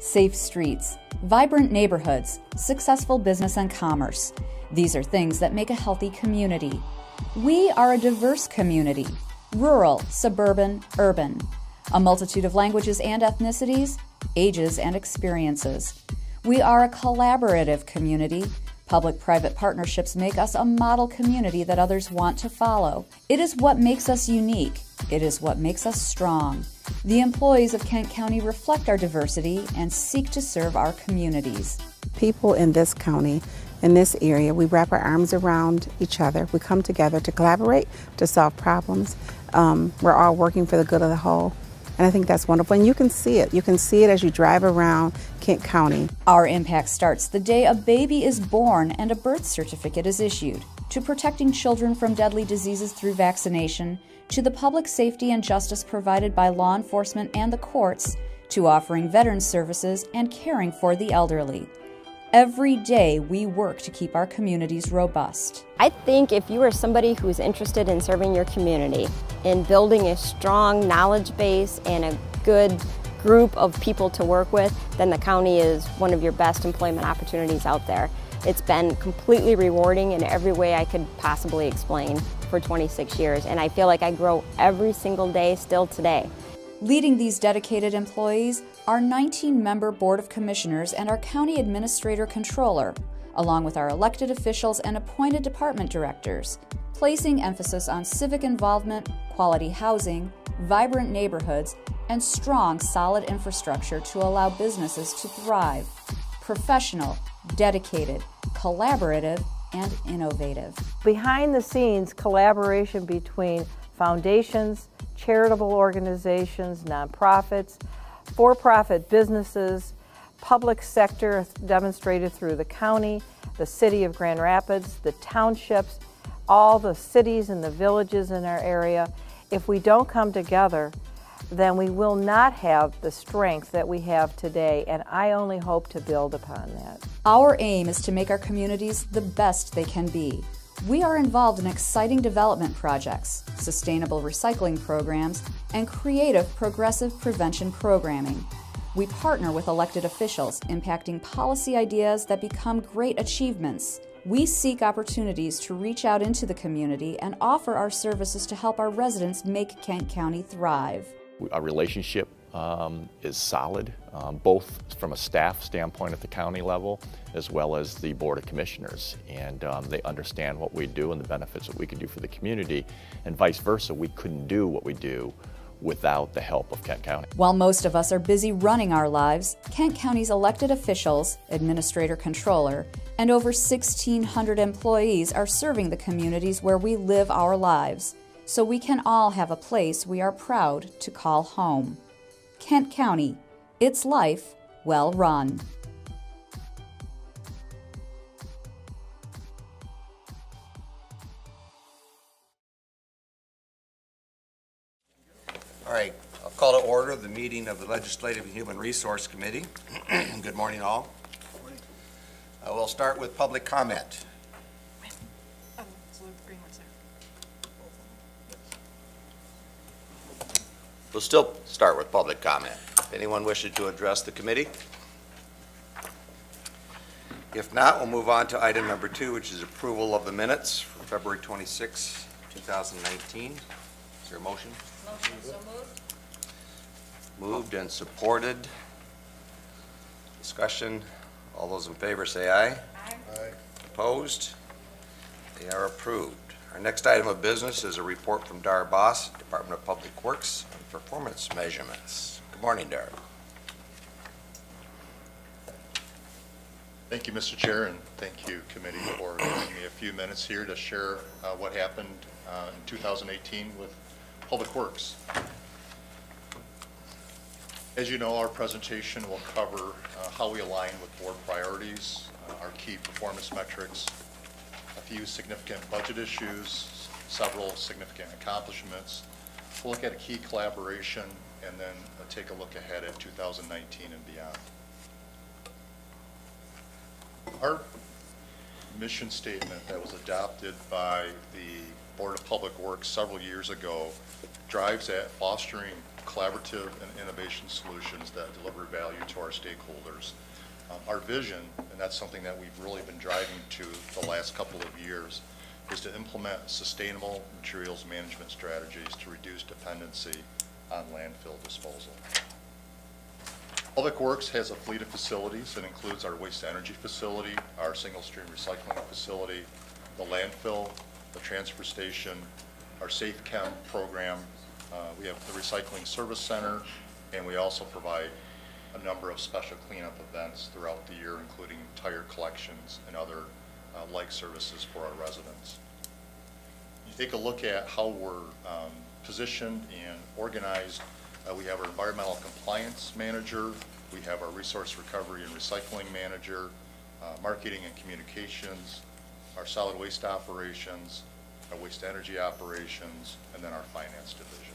safe streets, vibrant neighborhoods, successful business and commerce. These are things that make a healthy community. We are a diverse community, rural, suburban, urban, a multitude of languages and ethnicities, ages and experiences. We are a collaborative community. Public-private partnerships make us a model community that others want to follow. It is what makes us unique. It is what makes us strong. The employees of Kent County reflect our diversity and seek to serve our communities. People in this county, in this area, we wrap our arms around each other. We come together to collaborate, to solve problems. We're all working for the good of the whole. And I think that's wonderful. And you can see it. You can see it as you drive around Kent County. Our impact starts the day a baby is born and a birth certificate is issued, to protecting children from deadly diseases through vaccination, to the public safety and justice provided by law enforcement and the courts, to offering veterans services and caring for the elderly. Every day we work to keep our communities robust. I think if you are somebody who is interested in serving your community, in building a strong knowledge base and a good group of people to work with, then the county is one of your best employment opportunities out there. It's been completely rewarding in every way I could possibly explain for 26 years, and I feel like I grow every single day still today. Leading these dedicated employees, our 19-member Board of Commissioners and our County Administrator Controller, along with our elected officials and appointed department directors, placing emphasis on civic involvement, quality housing, vibrant neighborhoods, and strong, solid infrastructure to allow businesses to thrive. Professional, dedicated, collaborative, and innovative. Behind the scenes, collaboration between foundations, charitable organizations, nonprofits, for-profit businesses, public sector demonstrated through the county, the city of Grand Rapids, the townships, all the cities and the villages in our area. If we don't come together, then we will not have the strength that we have today, and I only hope to build upon that. Our aim is to make our communities the best they can be. We are involved in exciting development projects, sustainable recycling programs, and creative progressive prevention programming. We partner with elected officials, impacting policy ideas that become great achievements. We seek opportunities to reach out into the community and offer our services to help our residents make Kent County thrive. Our relationship is solid, both from a staff standpoint at the county level as well as the Board of Commissioners, and they understand what we do and the benefits that we can do for the community, and vice versa. We couldn't do what we do without the help of Kent County. While most of us are busy running our lives, Kent County's elected officials, administrator controller, and over 1,600 employees are serving the communities where we live our lives, so we can all have a place we are proud to call home. Kent County, its life well run. All right, I'll call to order the meeting of the Legislative and Human Resource Committee. Good morning, all. Good morning. We'll start with public comment. We'll still start with public comment. If anyone wishes to address the committee? If not, we'll move on to item number 2, which is approval of the minutes for February 26, 2019. Is there a motion? Motion, so moved. Moved and supported. Discussion. All those in favor say aye. Aye. Aye. Opposed? They are approved. Our next item of business is a report from Dar Boss, Department of Public Works, on performance measurements. Good morning, Dar. Thank you, Mr. Chair, and thank you, committee, for giving me a few minutes here to share what happened in 2018 with Public Works. As you know, our presentation will cover how we align with board priorities, our key performance metrics, a few significant budget issues, several significant accomplishments. We'll look at a key collaboration and then take a look ahead at 2019 and beyond. Our mission statement that was adopted by the Board of Public Works several years ago drives at fostering collaborative and innovation solutions that deliver value to our stakeholders. Our vision, and that's something that we've really been driving to the last couple of years, is to implement sustainable materials management strategies to reduce dependency on landfill disposal. Public Works has a fleet of facilities that includes our waste energy facility, our single stream recycling facility, the landfill, the transfer station, our Safe Chem program. We have the recycling service center, and we also provide a number of special cleanup events throughout the year, including tire collections and other like services for our residents. You take a look at how we're positioned and organized. We have our environmental compliance manager, we have our resource recovery and recycling manager, marketing and communications, our solid waste operations, our waste energy operations, and then our finance division.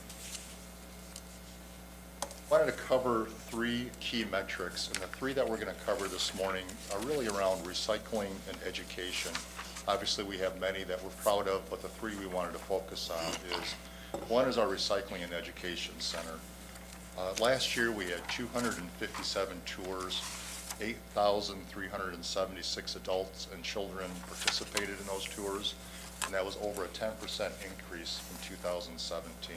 I wanted to cover three key metrics, and the three that we're going to cover this morning are really around recycling and education. Obviously, we have many that we're proud of, but the three we wanted to focus on is, one is our Recycling and Education Center. Last year, we had 257 tours, 8,376 adults and children participated in those tours, and that was over a 10% increase from 2017.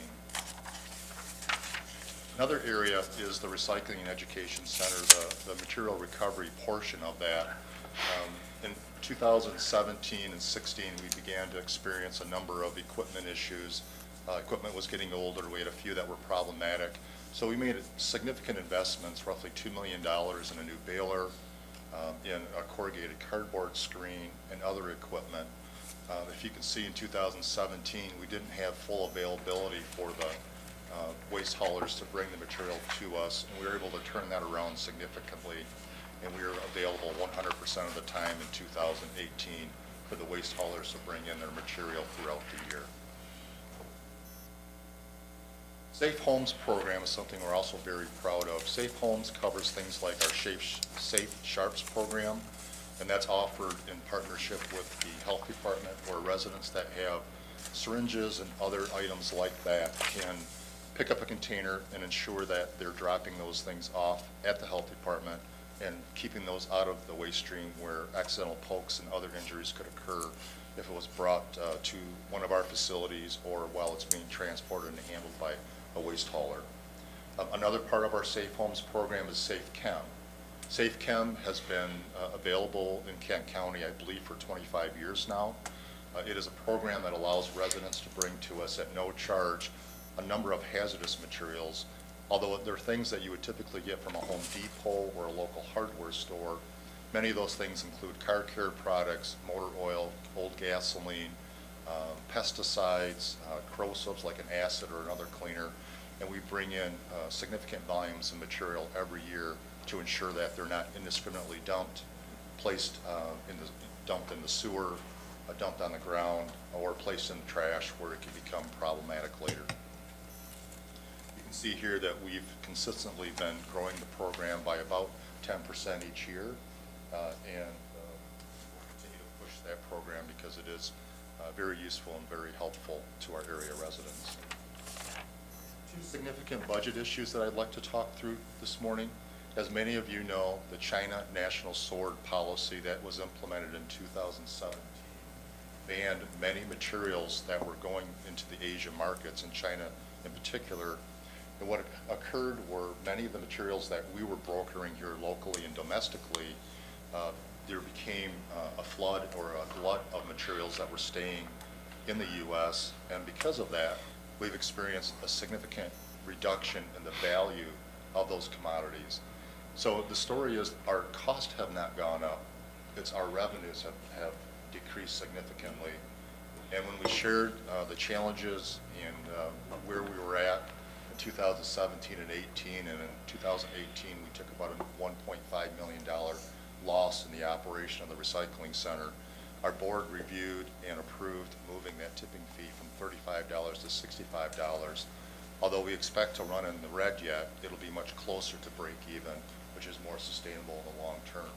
Another area is the Recycling and Education Center, the material recovery portion of that. In 2017 and 16, we began to experience a number of equipment issues. Equipment was getting older. We had a few that were problematic. So we made significant investments, roughly $2 million in a new baler, in a corrugated cardboard screen, and other equipment. If you can see, in 2017, we didn't have full availability for the waste haulers to bring the material to us, and we were able to turn that around significantly, and we were available 100% of the time in 2018 for the waste haulers to bring in their material throughout the year. Safe Homes program is something we're also very proud of. Safe Homes covers things like our Safe Sharps program, and that's offered in partnership with the health department, where residents that have syringes and other items like that can pick up a container and ensure that they're dropping those things off at the health department and keeping those out of the waste stream where accidental pokes and other injuries could occur if it was brought to one of our facilities or while it's being transported and handled by a waste hauler. Another part of our Safe Homes program is Safe Chem. Safe Chem has been available in Kent County, I believe, for 25 years now. It is a program that allows residents to bring to us at no charge a number of hazardous materials, although they're things that you would typically get from a Home Depot or a local hardware store. Many of those things include car care products, motor oil, old gasoline, pesticides, corrosives like an acid or another cleaner, and we bring in significant volumes of material every year to ensure that they're not indiscriminately dumped, dumped in the sewer, dumped on the ground, or placed in the trash where it can become problematic later. You can see here that we've consistently been growing the program by about 10% each year, and we'll continue to push that program because it is very useful and very helpful to our area residents. Two significant budget issues that I'd like to talk through this morning. As many of you know, the China National Sword policy that was implemented in 2017 banned many materials that were going into the Asia markets, and China in particular. And what occurred were many of the materials that we were brokering here locally and domestically, there became a flood or a glut of materials that were staying in the U.S., and because of that, we've experienced a significant reduction in the value of those commodities. So the story is our costs have not gone up, it's our revenues have decreased significantly. And when we shared the challenges and where we were at in 2017 and 18, and in 2018 we took about a $1.5 million loss in the operation of the recycling center, our board reviewed and approved moving that tipping fee from $35 to $65. Although we expect to run in the red yet, it'll be much closer to break even, which is more sustainable in the long term.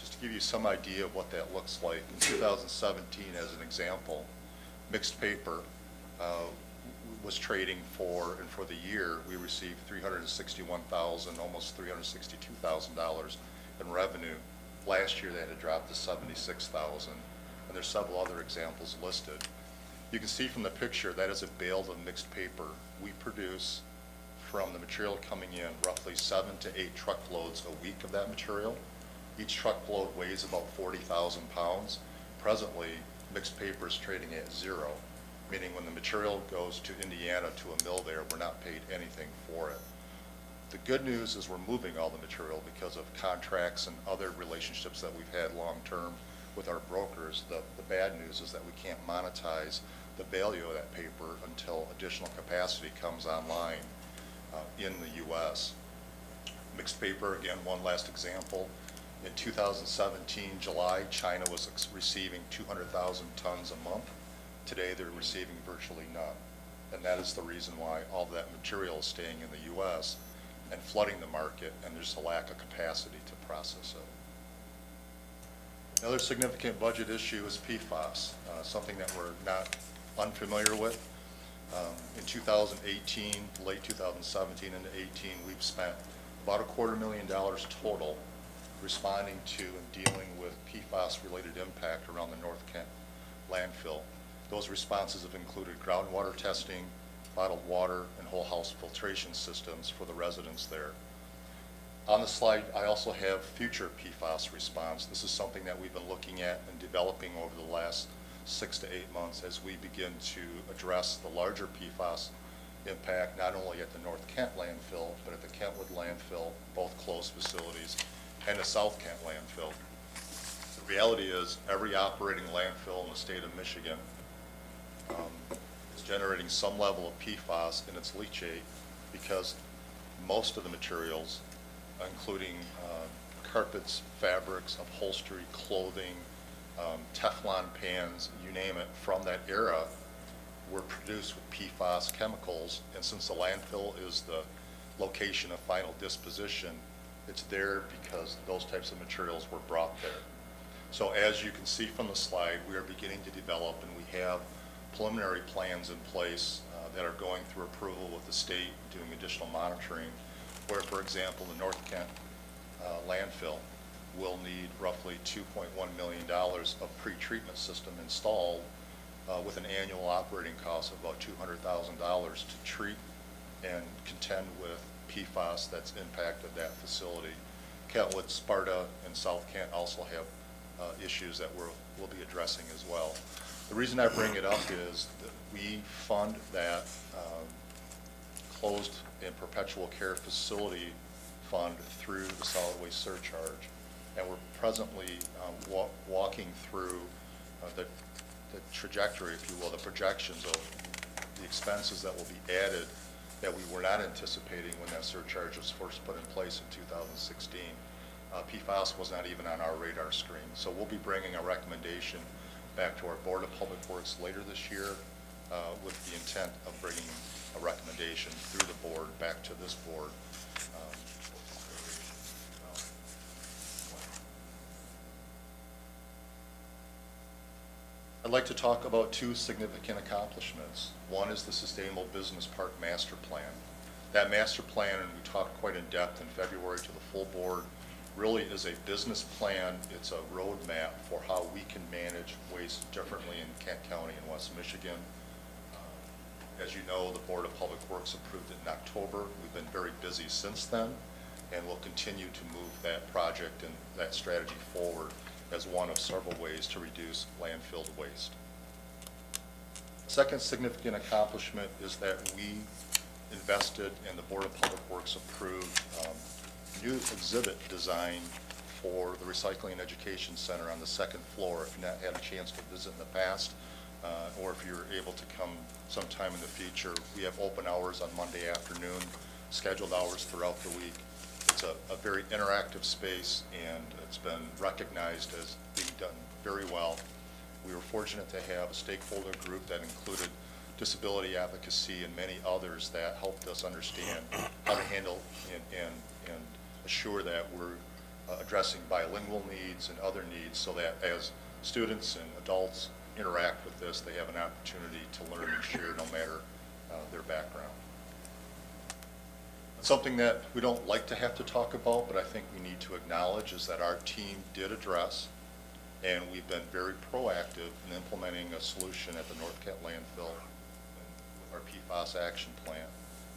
Just to give you some idea of what that looks like, in 2017 as an example, Mixed paper was trading for, and for the year, we received $361,000, almost $362,000 in revenue. Last year, that had dropped to $76,000, and there's several other examples listed. You can see from the picture that is a bale of mixed paper. We produce from the material coming in roughly 7 to 8 truckloads a week of that material. Each truckload weighs about 40,000 pounds. Presently, mixed paper is trading at 0, meaning when the material goes to Indiana to a mill there, we're not paid anything for it. The good news is we're moving all the material because of contracts and other relationships that we've had long-term with our brokers. The bad news is that we can't monetize the value of that paper until additional capacity comes online in the U.S. Mixed paper, again, one last example. In 2017, July, China was receiving 200,000 tons a month. Today, they're receiving virtually none. And that is the reason why all of that material is staying in the U.S. and flooding the market, and there's a lack of capacity to process it. Another significant budget issue is PFAS, something that we're not unfamiliar with. In 2018, late 2017 into 18, we've spent about $250,000 total responding to and dealing with PFAS-related impact around the North Kent landfill. Those responses have included groundwater testing, bottled water, and whole house filtration systems for the residents there. On the slide, I also have future PFAS response. This is something that we've been looking at and developing over the last 6 to 8 months as we begin to address the larger PFAS impact, not only at the North Kent landfill, but at the Kentwood landfill, both closed facilities, and the South Kent landfill. The reality is every operating landfill in the state of Michigan is generating some level of PFAS in its leachate because most of the materials, including carpets, fabrics, upholstery, clothing, Teflon pans, you name it, from that era were produced with PFAS chemicals. And since the landfill is the location of final disposition, it's there because those types of materials were brought there. So as you can see from the slide, we are beginning to develop, and we have preliminary plans in place that are going through approval with the state, doing additional monitoring, where, for example, the North Kent landfill will need roughly $2.1 million of pre-treatment system installed with an annual operating cost of about $200,000 to treat and contend with PFAS that's impacted that facility. Kentwood, Sparta, and South Kent also have issues that we'll be addressing as well. The reason I bring it up is that we fund that closed and perpetual care facility fund through the solid waste surcharge. And we're presently walking through the trajectory, if you will, the projections of the expenses that will be added that we were not anticipating when that surcharge was first put in place in 2016. PFAS was not even on our radar screen. So we'll be bringing a recommendation back to our Board of Public Works later this year with the intent of bringing a recommendation through the board back to this board. I'd like to talk about 2 significant accomplishments. One is the Sustainable Business Park Master Plan. That master plan, and we talked quite in depth in February to the full board, really is a business plan. It's a roadmap for how we can manage waste differently in Kent County and West Michigan. As you know, the Board of Public Works approved it in October. We've been very busy since then, and we'll continue to move that project and that strategy forward as one of several ways to reduce landfill waste. Second significant accomplishment is that we invested and the Board of Public Works approved new exhibit design for the Recycling and Education Center on the 2nd floor. If you've not had a chance to visit in the past, or if you're able to come sometime in the future, we have open hours on Monday afternoon, scheduled hours throughout the week. It's a very interactive space, and it's been recognized as being done very well. We were fortunate to have a stakeholder group that included disability advocacy and many others that helped us understand how to handle and assure that we're addressing bilingual needs and other needs so that as students and adults interact with this, they have an opportunity to learn and share no matter their background. Something that we don't like to have to talk about, but I think we need to acknowledge, is that our team did address, and we've been very proactive in implementing a solution at the North Kent landfill with our PFAS action plan.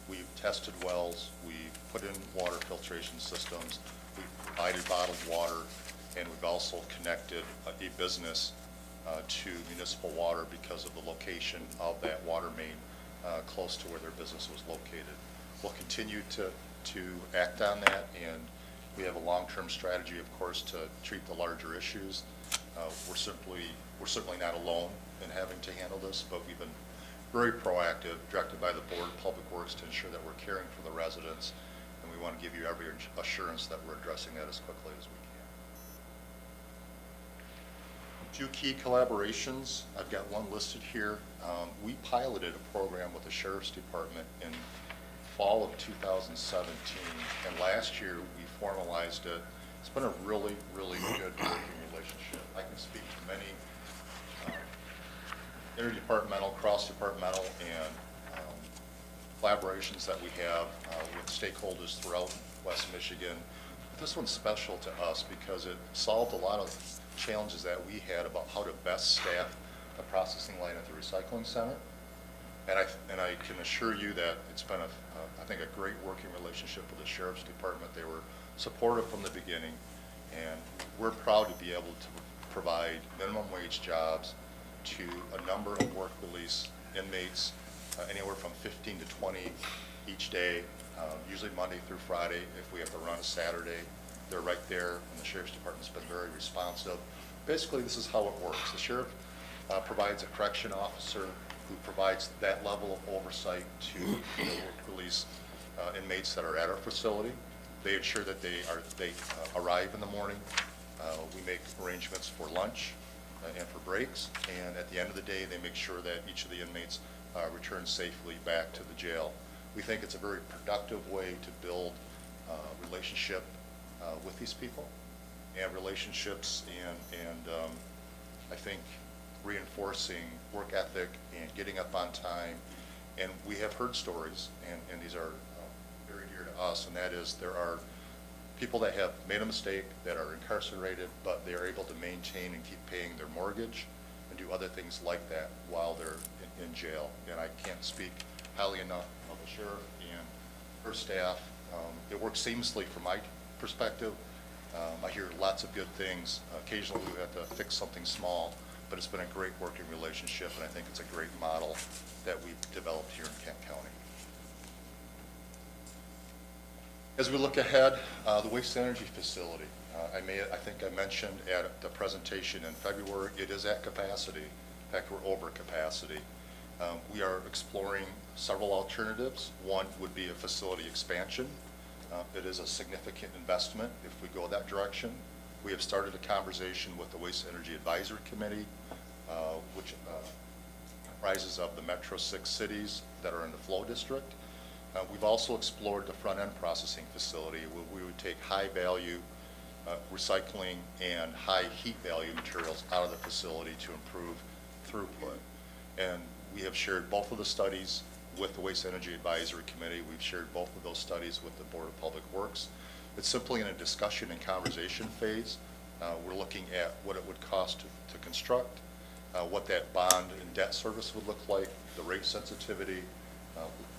We've tested wells, we've put in water filtration systems, we've provided bottled water, and we've also connected a business to municipal water because of the location of that water main close to where their business was located. We'll continue to act on that, and we have a long-term strategy, of course, to treat the larger issues. We're certainly not alone in having to handle this, but we've been very proactive, directed by the Board of Public Works to ensure that we're caring for the residents, and we want to give you every assurance that we're addressing that as quickly as we can. 2 key collaborations. I've got one listed here. We piloted a program with the Sheriff's Department in fall of 2017, and last year we formalized it. It's been a really, really good working relationship. I can speak to many interdepartmental, cross-departmental, and collaborations that we have with stakeholders throughout West Michigan. But this one's special to us because it solved a lot of challenges that we had about how to best staff the processing line at the recycling center. And I can assure you that it's been, I think, a great working relationship with the Sheriff's Department. They were supportive from the beginning, and we're proud to be able to provide minimum wage jobs to a number of work release inmates, anywhere from 15 to 20 each day, usually Monday through Friday. If we have to run a Saturday, they're right there, and the Sheriff's Department's been very responsive. Basically, this is how it works. The Sheriff provides a correction officer who provides that level of oversight to the work release inmates that are at our facility. They ensure that they arrive in the morning. We make arrangements for lunch and for breaks, and at the end of the day, they make sure that each of the inmates returns safely back to the jail. We think it's a very productive way to build relationship with these people, and relationships, and I think reinforcing work ethic and getting up on time. And we have heard stories, and these are very dear to us, and that is there are people that have made a mistake, that are incarcerated, but they are able to maintain and keep paying their mortgage and do other things like that while they're in jail. And I can't speak highly enough of the sheriff and her staff. It works seamlessly from my perspective. I hear lots of good things. Occasionally we have to fix something small, but it's been a great working relationship, and I think it's a great model that we've developed here in Kent County. As we look ahead, the waste energy facility, I think I mentioned at the presentation in February, it is at capacity. In fact, we're over capacity. We are exploring several alternatives. One would be a facility expansion. It is a significant investment if we go that direction. We have started a conversation with the Waste Energy Advisory Committee, which comprises of the Metro 6 cities that are in the flow district. We've also explored the front-end processing facility where we would take high-value recycling and high heat value materials out of the facility to improve throughput. And we have shared both of the studies with the Waste Energy Advisory Committee. We've shared both of those studies with the Board of Public Works. It's simply in a discussion and conversation phase. We're looking at what it would cost to construct, what that bond and debt service would look like, the rate sensitivity,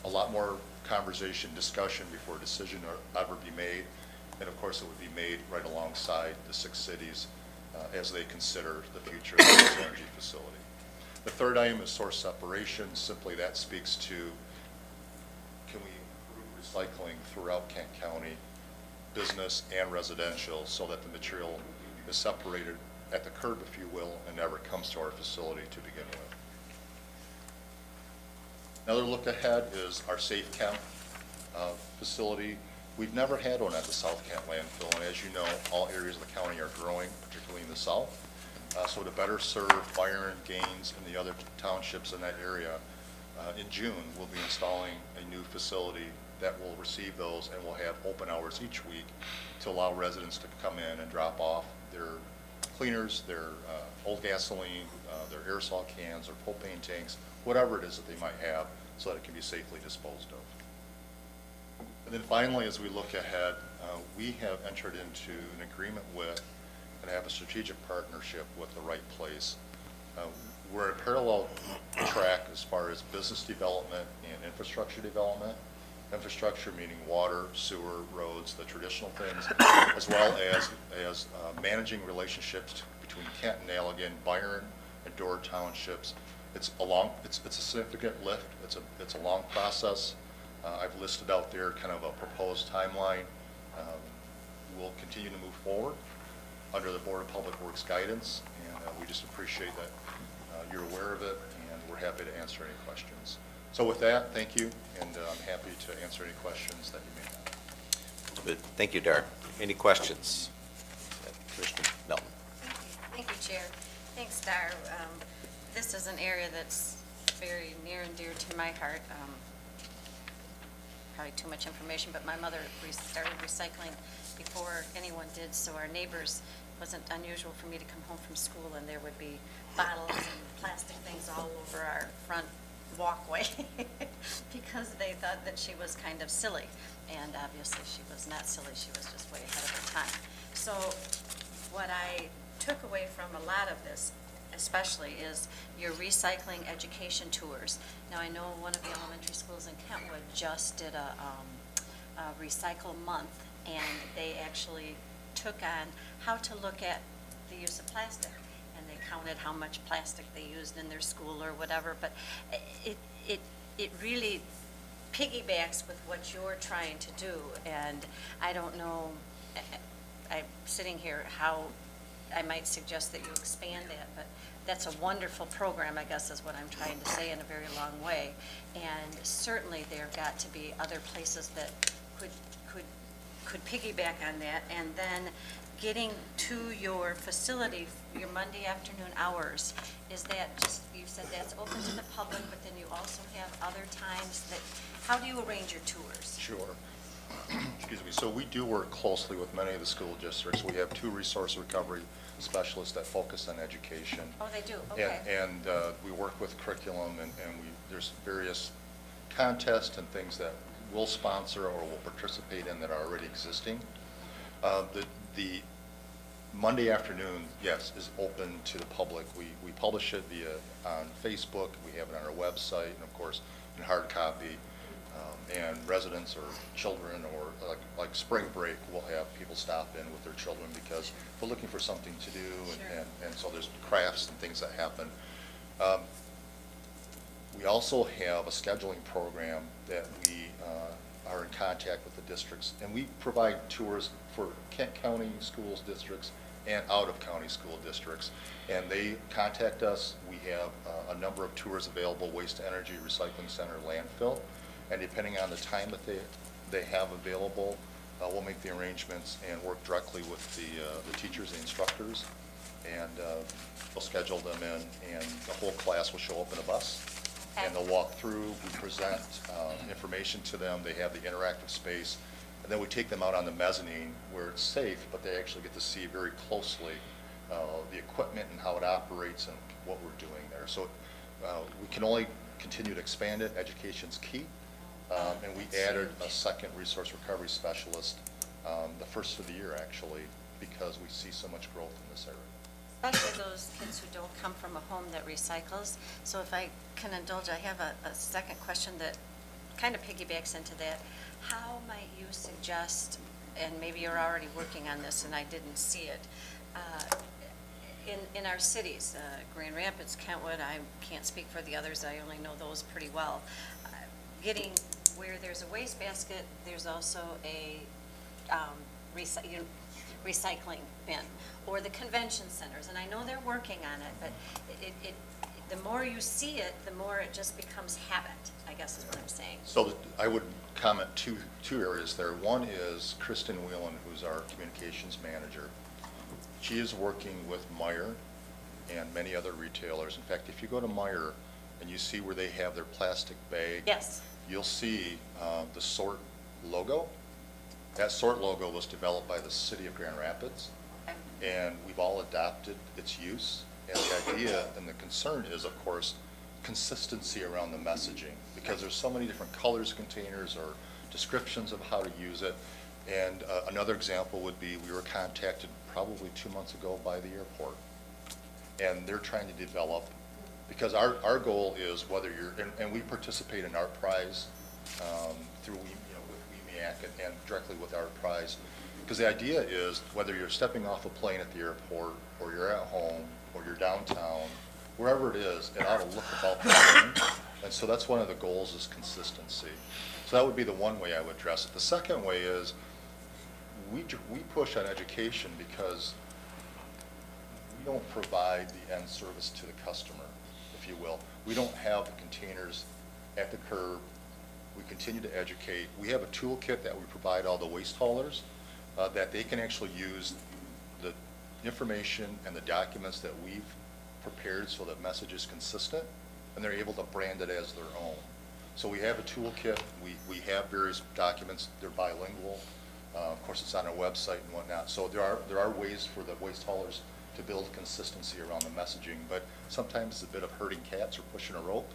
a lot more conversation, discussion before a decision ever be made. And of course it would be made right alongside the 6 cities as they consider the future of the waste energy facility. The third item is source separation. Simply that speaks to, can we improve recycling throughout Kent County, business and residential, so that the material is separated at the curb, if you will, and never comes to our facility to begin with. Another look ahead is our Safe Kent facility. We've never had one at the South Kent landfill, and as you know, all areas of the county are growing, particularly in the south. So to better serve Byron, Gaines, and the other townships in that area, in June we'll be installing a new facility that will receive those, and we'll have open hours each week to allow residents to come in and drop off their cleaners, their old gasoline, their aerosol cans, or propane tanks, whatever it is that they might have, so that it can be safely disposed of. And then finally, as we look ahead, we have entered into an agreement with and have a strategic partnership with the Right Place. We're in a parallel track as far as business development and infrastructure development. Infrastructure meaning water, sewer, roads, the traditional things, as well as managing relationships between Kent and Allegan, Byron and Door townships. It's a significant lift. It's a long process. I've listed out there kind of a proposed timeline. We'll continue to move forward under the Board of Public Works guidance, and we just appreciate that you're aware of it, and we're happy to answer any questions. So with that, thank you, and I'm happy to answer any questions that you may have. Good. Thank you, Dar. Any questions? Commissioner Melton. Thank you, Chair. Thanks, Dar. This is an area that's very near and dear to my heart. Probably too much information, but my mother started recycling before anyone did, so our neighbors, wasn't unusual for me to come home from school and there would be bottles and plastic things all over our front walkway because they thought that she was kind of silly, and obviously she was not silly, she was just way ahead of her time. So what I took away from a lot of this especially is your recycling education tours. Now I know one of the elementary schools in Kentwood just did a recycle month, and they actually took on how to look at the use of plastic, and they counted how much plastic they used in their school or whatever, but it really piggybacks with what you're trying to do, and I don't know, I'm sitting here, how I might suggest that you expand that, but that's a wonderful program, I guess is what I'm trying to say in a very long way, and certainly there have got to be other places that could piggyback on that, and then getting to your facility, your Monday afternoon hours, is that just, you said that's open to the public, but then you also have other times that, how do you arrange your tours? Sure. Excuse me. So we do work closely with many of the school districts. We have 2 resource recovery specialists that focus on education. Oh, they do? Okay. And we work with curriculum, and there's various contests and things that we'll sponsor or will participate in that are already existing. The Monday afternoon, yes, is open to the public. We publish it on Facebook. We have it on our website, and of course in hard copy. And residents or children, or like spring break, we'll have people stop in with their children because they're looking for something to do, and so there's crafts and things that happen. We also have a scheduling program that we are in contact with the districts, and we provide tours for Kent County schools districts and out-of-county school districts, and they contact us. We have a number of tours available: waste to energy, recycling center, landfill, and depending on the time that they have available, we'll make the arrangements and work directly with the teachers and instructors, and we'll schedule them in, and the whole class will show up in a bus. Okay. And they'll walk through, we present information to them, they have the interactive space, and then we take them out on the mezzanine where it's safe, but they actually get to see very closely the equipment and how it operates and what we're doing there. So we can only continue to expand it. Education's key. And we added a second resource recovery specialist the first of the year, actually, because we see so much growth in this area. Especially those kids who don't come from a home that recycles. So if I can indulge, I have a second question that kind of piggybacks into that. How might you suggest, and maybe you're already working on this and I didn't see it, in our cities, Grand Rapids, Kentwood, I can't speak for the others, I only know those pretty well, getting where there's a waste basket, there's also a recycling bin, or the convention centers, and I know they're working on it, but the more you see it, the more it just becomes habit, I guess is what I'm saying. So I would comment two areas there. One is Kristen Whelan, who's our communications manager. She is working with Meijer and many other retailers. In fact, if you go to Meijer and you see where they have their plastic bag, yes, you'll see the SORT logo. That SORT logo was developed by the city of Grand Rapids. Okay. and we've all adopted its use. And the idea and the concern is, of course, consistency around the messaging, because there's so many different colors, containers, or descriptions of how to use it. And another example would be, we were contacted probably 2 months ago by the airport, and they're trying to develop, because our goal is whether you're, and we participate in our prize through with WEMEAC and directly with our prize, because the idea is whether you're stepping off a plane at the airport, or you're at home, or you're downtown, wherever it is, it ought to look about the same. And so that's one of the goals, is consistency. So that would be the one way I would address it. The second way is we push on education, because we don't provide the end service to the customer, if you will. We don't have the containers at the curb. We continue to educate. We have a toolkit that we provide all the waste haulers that they can actually use the information and the documents that we've prepared so that message is consistent, and they're able to brand it as their own. So we have a toolkit. We have various documents. They're bilingual. Of course, it's on our website and whatnot. So there are ways for the waste haulers to build consistency around the messaging, but sometimes it's a bit of herding cats or pushing a rope,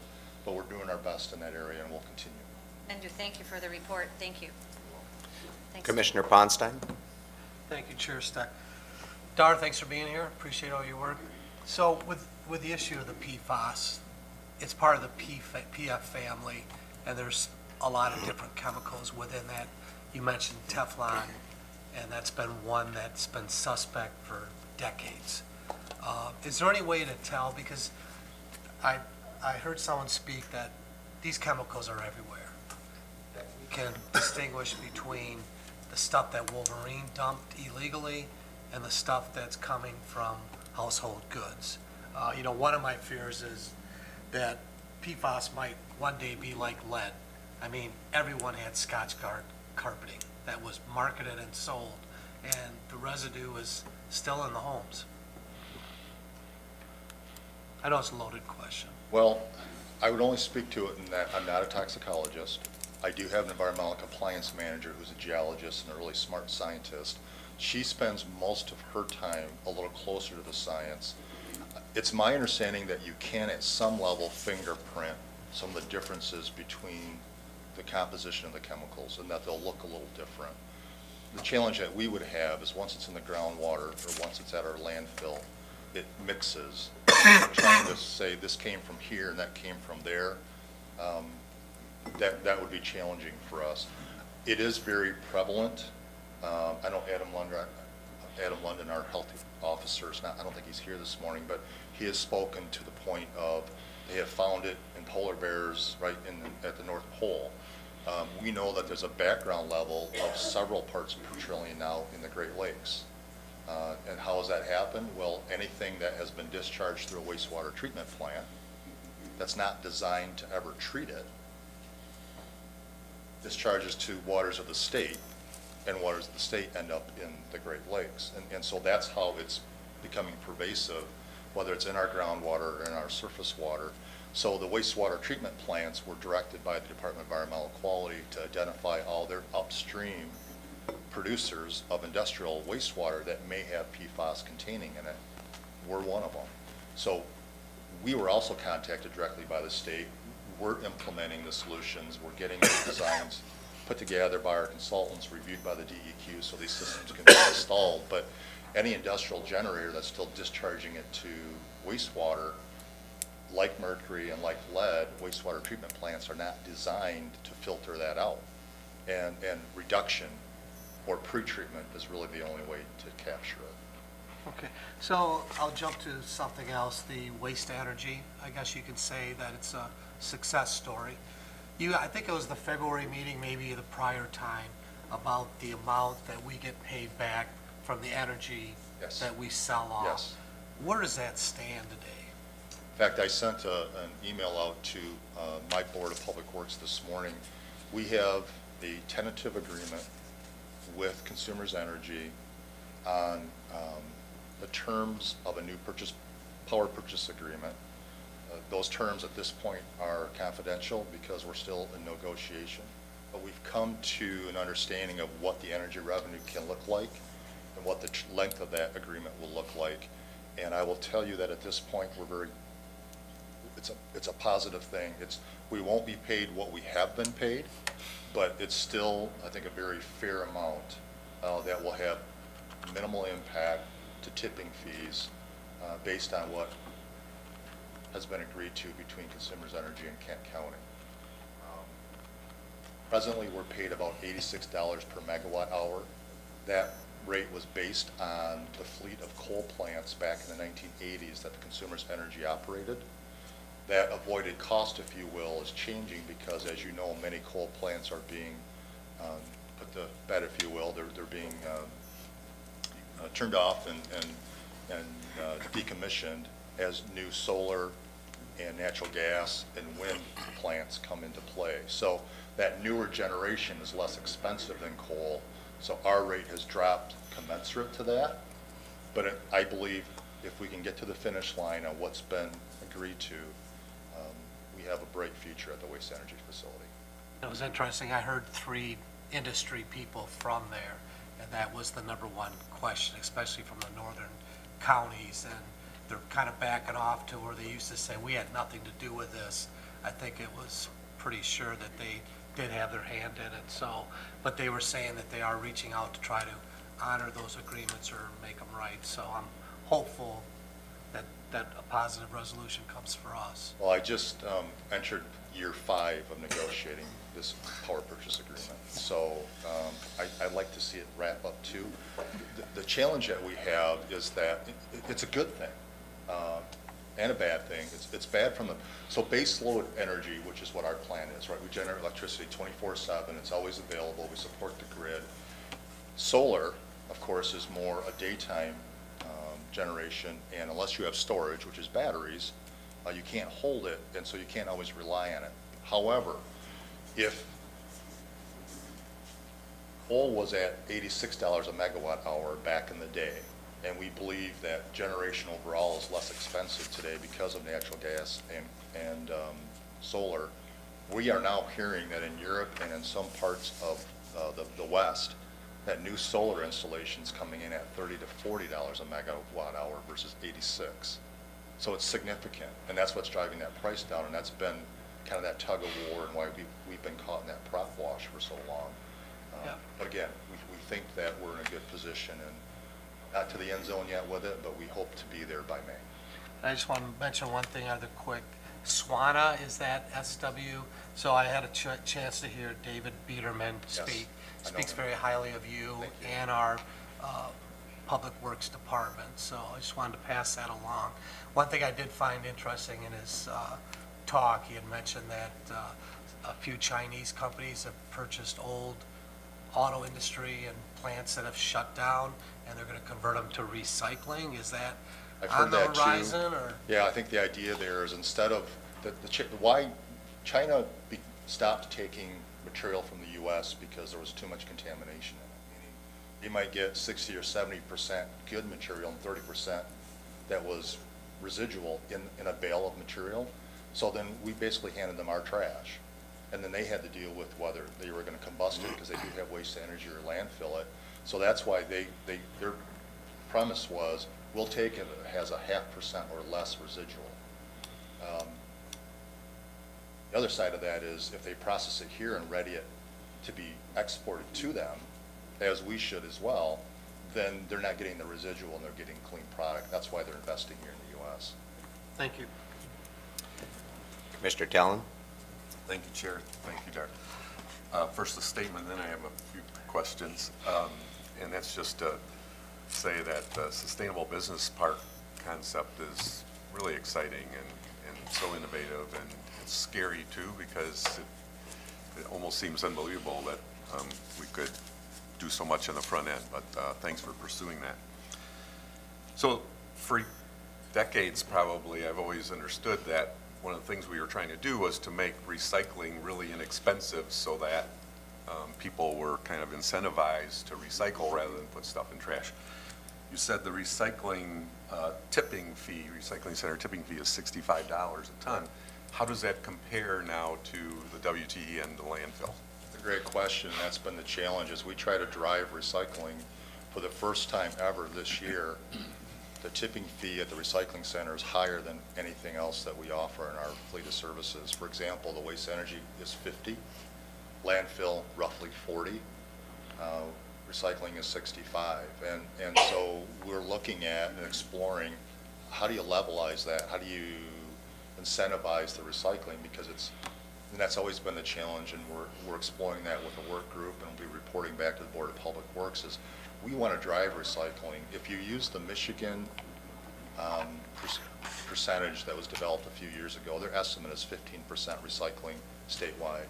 but we're doing our best in that area, and we'll continue. Andrew, thank you for the report. Thank you. Thanks. Commissioner Ponstein. Thank you, Chair Steck. Dar, thanks for being here. Appreciate all your work. So with the issue of the PFAS, it's part of the PF family, and there's a lot of different chemicals within that. You mentioned Teflon, and that's been one that's been suspect for decades. Is there any way to tell, because I heard someone speak that these chemicals are everywhere, that we can distinguish between the stuff that Wolverine dumped illegally and the stuff that's coming from household goods? You know, one of my fears is that PFAS might one day be like lead. I mean, everyone had Scotchgard carpeting that was marketed and sold, and the residue is still in the homes. I know it's a loaded question. Well, I would only speak to it in that I'm not a toxicologist. I do have an environmental compliance manager who's a geologist and a really smart scientist. She spends most of her time a little closer to the science. It's my understanding that you can, at some level, fingerprint some of the differences between the composition of the chemicals, and that they'll look a little different. The challenge that we would have is once it's in the groundwater, or once it's at our landfill, it mixes. Trying to say this came from here and that came from there, that would be challenging for us. It is very prevalent. I know Adam London, our health officer, I don't think he's here this morning, but he has spoken to the point of they have found it in polar bears right at the North Pole. We know that there's a background level of several parts per trillion now in the Great Lakes. And how has that happened? Well, anything that has been discharged through a wastewater treatment plant that's not designed to ever treat it discharges to waters of the state, and waters of the state end up in the Great Lakes. And so that's how it's becoming pervasive, whether it's in our groundwater or in our surface water. So the wastewater treatment plants were directed by the Department of Environmental Quality to identify all their upstream producers of industrial wastewater that may have PFAS containing in it. We're one of them. So we were also contacted directly by the state. We're implementing the solutions. We're getting the designs put together by our consultants, reviewed by the DEQ, so these systems can be installed. But any industrial generator that's still discharging it to wastewater, like mercury and like lead, wastewater treatment plants are not designed to filter that out. And reduction or pre-treatment is really the only way to capture it. Okay, so I'll jump to something else, the waste energy. I guess you could say that it's a success story. I think it was the February meeting, maybe the prior time, about the amount that we get paid back from the energy that we sell off. Yes. Where does that stand today? In fact, I sent an email out to my Board of Public Works this morning. We have a tentative agreement with Consumers Energy on the terms of a new power purchase agreement. Those terms at this point are confidential because we're still in negotiation, but we've come to an understanding of what the energy revenue can look like, and what the length of that agreement will look like. And I will tell you that at this point, it's a positive thing. We won't be paid what we have been paid, but it's still, I think, a very fair amount that will have minimal impact to tipping fees based on what has been agreed to between Consumers Energy and Kent County. Presently, we're paid about $86 per megawatt hour. That rate was based on the fleet of coal plants back in the 1980s that the Consumers Energy operated. That avoided cost, if you will, is changing because, as you know, many coal plants are being put to bed, if you will. They're being turned off and decommissioned as new solar and natural gas and wind plants come into play. So that newer generation is less expensive than coal. So our rate has dropped commensurate to that. But I believe if we can get to the finish line on what's been agreed to, we have a bright future at the waste energy facility. It was interesting. I heard 3 industry people from there, and that was the #1 question, especially from the northern counties. And they're kind of backing off to where they used to say, we had nothing to do with this. I think it was pretty sure that they did have their hand in it. So, but they were saying that they are reaching out to try to honor those agreements or make them right. So I'm hopeful that a positive resolution comes for us. Well, I just entered year 5 of negotiating this power purchase agreement. So I'd like to see it wrap up too. The challenge that we have is that it's a good thing and a bad thing. It's bad from so base load energy, which is what our plan is, right? We generate electricity 24/7. It's always available. We support the grid. Solar, of course, is more a daytime generation, and unless you have storage, which is batteries, you can't hold it, and so you can't always rely on it. However, if coal was at $86 a megawatt hour back in the day, and we believe that generation overall is less expensive today because of natural gas and solar, we are now hearing that in Europe and in some parts of the West, that new solar installations coming in at $30 to $40 a megawatt hour versus 86. So it's significant, and that's what's driving that price down, and that's been kind of that tug of war and why we've been caught in that prop wash for so long. But again, we think that we're in a good position, and not to the end zone yet with it, but we hope to be there by May. I just want to mention one thing other quick. SWANA, is that SW? So I had a chance to hear David Biederman speak. Speaks very highly of you and our Public Works Department. So I just wanted to pass that along. One thing I did find interesting in his talk, he had mentioned that a few Chinese companies have purchased old auto industry and plants that have shut down, and they're going to convert them to recycling. Is that on the horizon? Or? Yeah, I think the idea there is instead of why China stopped taking material from the U.S. because there was too much contamination in it. Meaning you might get 60 or 70% good material and 30% that was residual in a bale of material. So then we basically handed them our trash. And then they had to deal with whether they were going to combust it because they do have waste energy or landfill it. So that's why their premise was, we'll take it that has a 0.5% or less residual. The other side of that is if they process it here and ready it to be exported to them, as we should as well, then they're not getting the residual and they're getting clean product. That's why they're investing here in the U.S. Thank you. Commissioner Tellen. Thank you, Chair. Thank you, Doug. First a statement, then I have a few questions. And that's just to say that the Sustainable Business Park concept is really exciting and so innovative, and it's scary too because it almost seems unbelievable that we could do so much on the front end, but thanks for pursuing that. So for decades probably, I've always understood that one of the things we were trying to do was to make recycling really inexpensive so that people were kind of incentivized to recycle rather than put stuff in trash. You said the recycling tipping fee, recycling center tipping fee is $65 a ton. How does that compare now to the WTE and the landfill? It's a great question. That's been the challenge as we try to drive recycling for the first time ever this year, the tipping fee at the recycling center is higher than anything else that we offer in our fleet of services. For example, the waste energy is 50, landfill roughly 40, recycling is 65. And so we're looking at and exploring how do you levelize that? How do you incentivize the recycling? Because and that's always been the challenge, and we're exploring that with a work group, and we'll be reporting back to the Board of Public Works, is we want to drive recycling. If you use the Michigan percentage that was developed a few years ago, their estimate is 15% recycling statewide.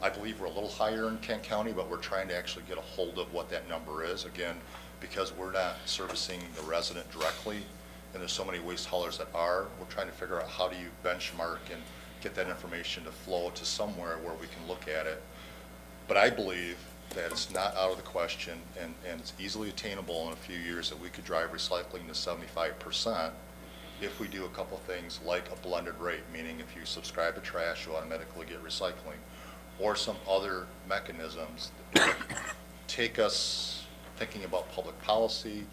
I believe we're a little higher in Kent County, but we're trying to actually get a hold of what that number is. Again, because we're not servicing the resident directly, and there's so many waste haulers that are, we're trying to figure out how do you benchmark and get that information to flow to somewhere where we can look at it. But I believe that it's not out of the question, and it's easily attainable in a few years that we could drive recycling to 75% if we do a couple things like a blended rate, meaning if you subscribe to trash, you automatically get recycling, or some other mechanisms that take us thinking about public policy,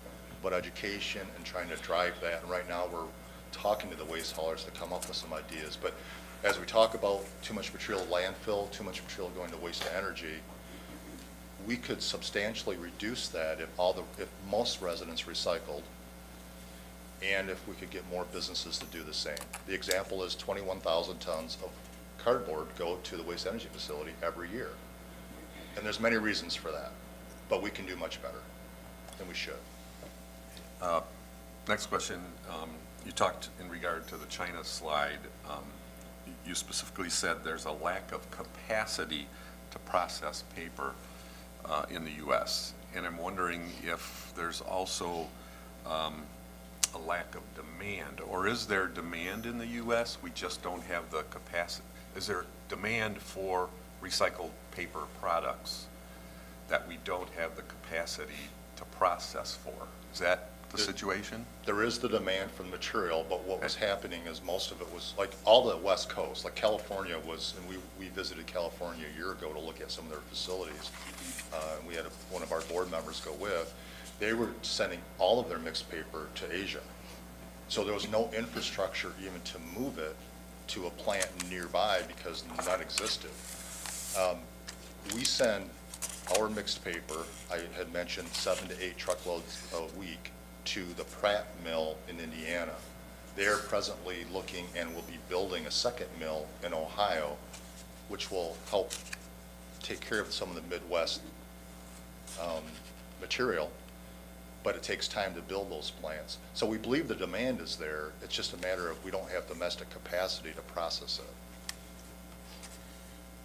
about education, and trying to drive that. And right now we're talking to the waste haulers to come up with some ideas. But as we talk about too much material landfill, too much material going to waste to energy, we could substantially reduce that if most residents recycled, and if we could get more businesses to do the same. The example is 21,000 tons of cardboard go to the waste energy facility every year. And there's many reasons for that, but we can do much better, and we should. Next question, you talked in regard to the China slide. You specifically said there's a lack of capacity to process paper in the U.S. And I'm wondering if there's also a lack of demand, or is there demand in the U.S.? We just don't have the capacity. Is there demand for recycled paper products that we don't have the capacity to process for? Is that the situation? There is the demand for the material, but what was happening is most of it was like all the West Coast, like California was, and we visited California a year ago to look at some of their facilities. And we had one of our board members go with. They were sending all of their mixed paper to Asia. So there was no infrastructure even to move it to a plant nearby because none existed. We send our mixed paper, I had mentioned 7 to 8 truckloads a week, to the Pratt mill in Indiana. They're presently looking and will be building a second mill in Ohio, which will help take care of some of the Midwest material, but it takes time to build those plants. So we believe the demand is there. It's just a matter of we don't have domestic capacity to process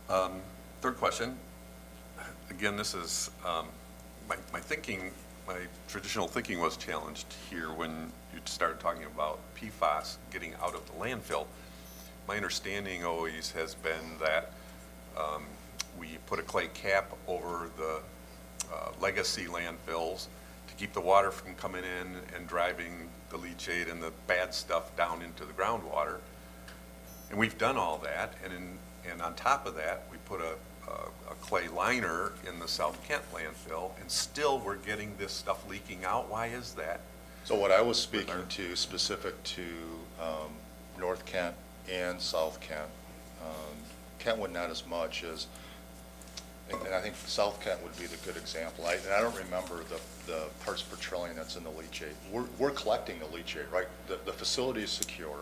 it. Third question. Again, this is my thinking. My traditional thinking was challenged here when you started talking about PFAS getting out of the landfill. My understanding always has been that we put a clay cap over the legacy landfills to keep the water from coming in and driving the leachate and the bad stuff down into the groundwater. And we've done all that, and on top of that, we put a clay liner in the South Kent landfill, and still we're getting this stuff leaking out. Why is that? So what I was speaking to, specific to North Kent and South Kent, Kentwood not as much as, and I think South Kent would be the good example. I don't remember the parts per trillion that's in the leachate. We're collecting the leachate, right? The facility is secure.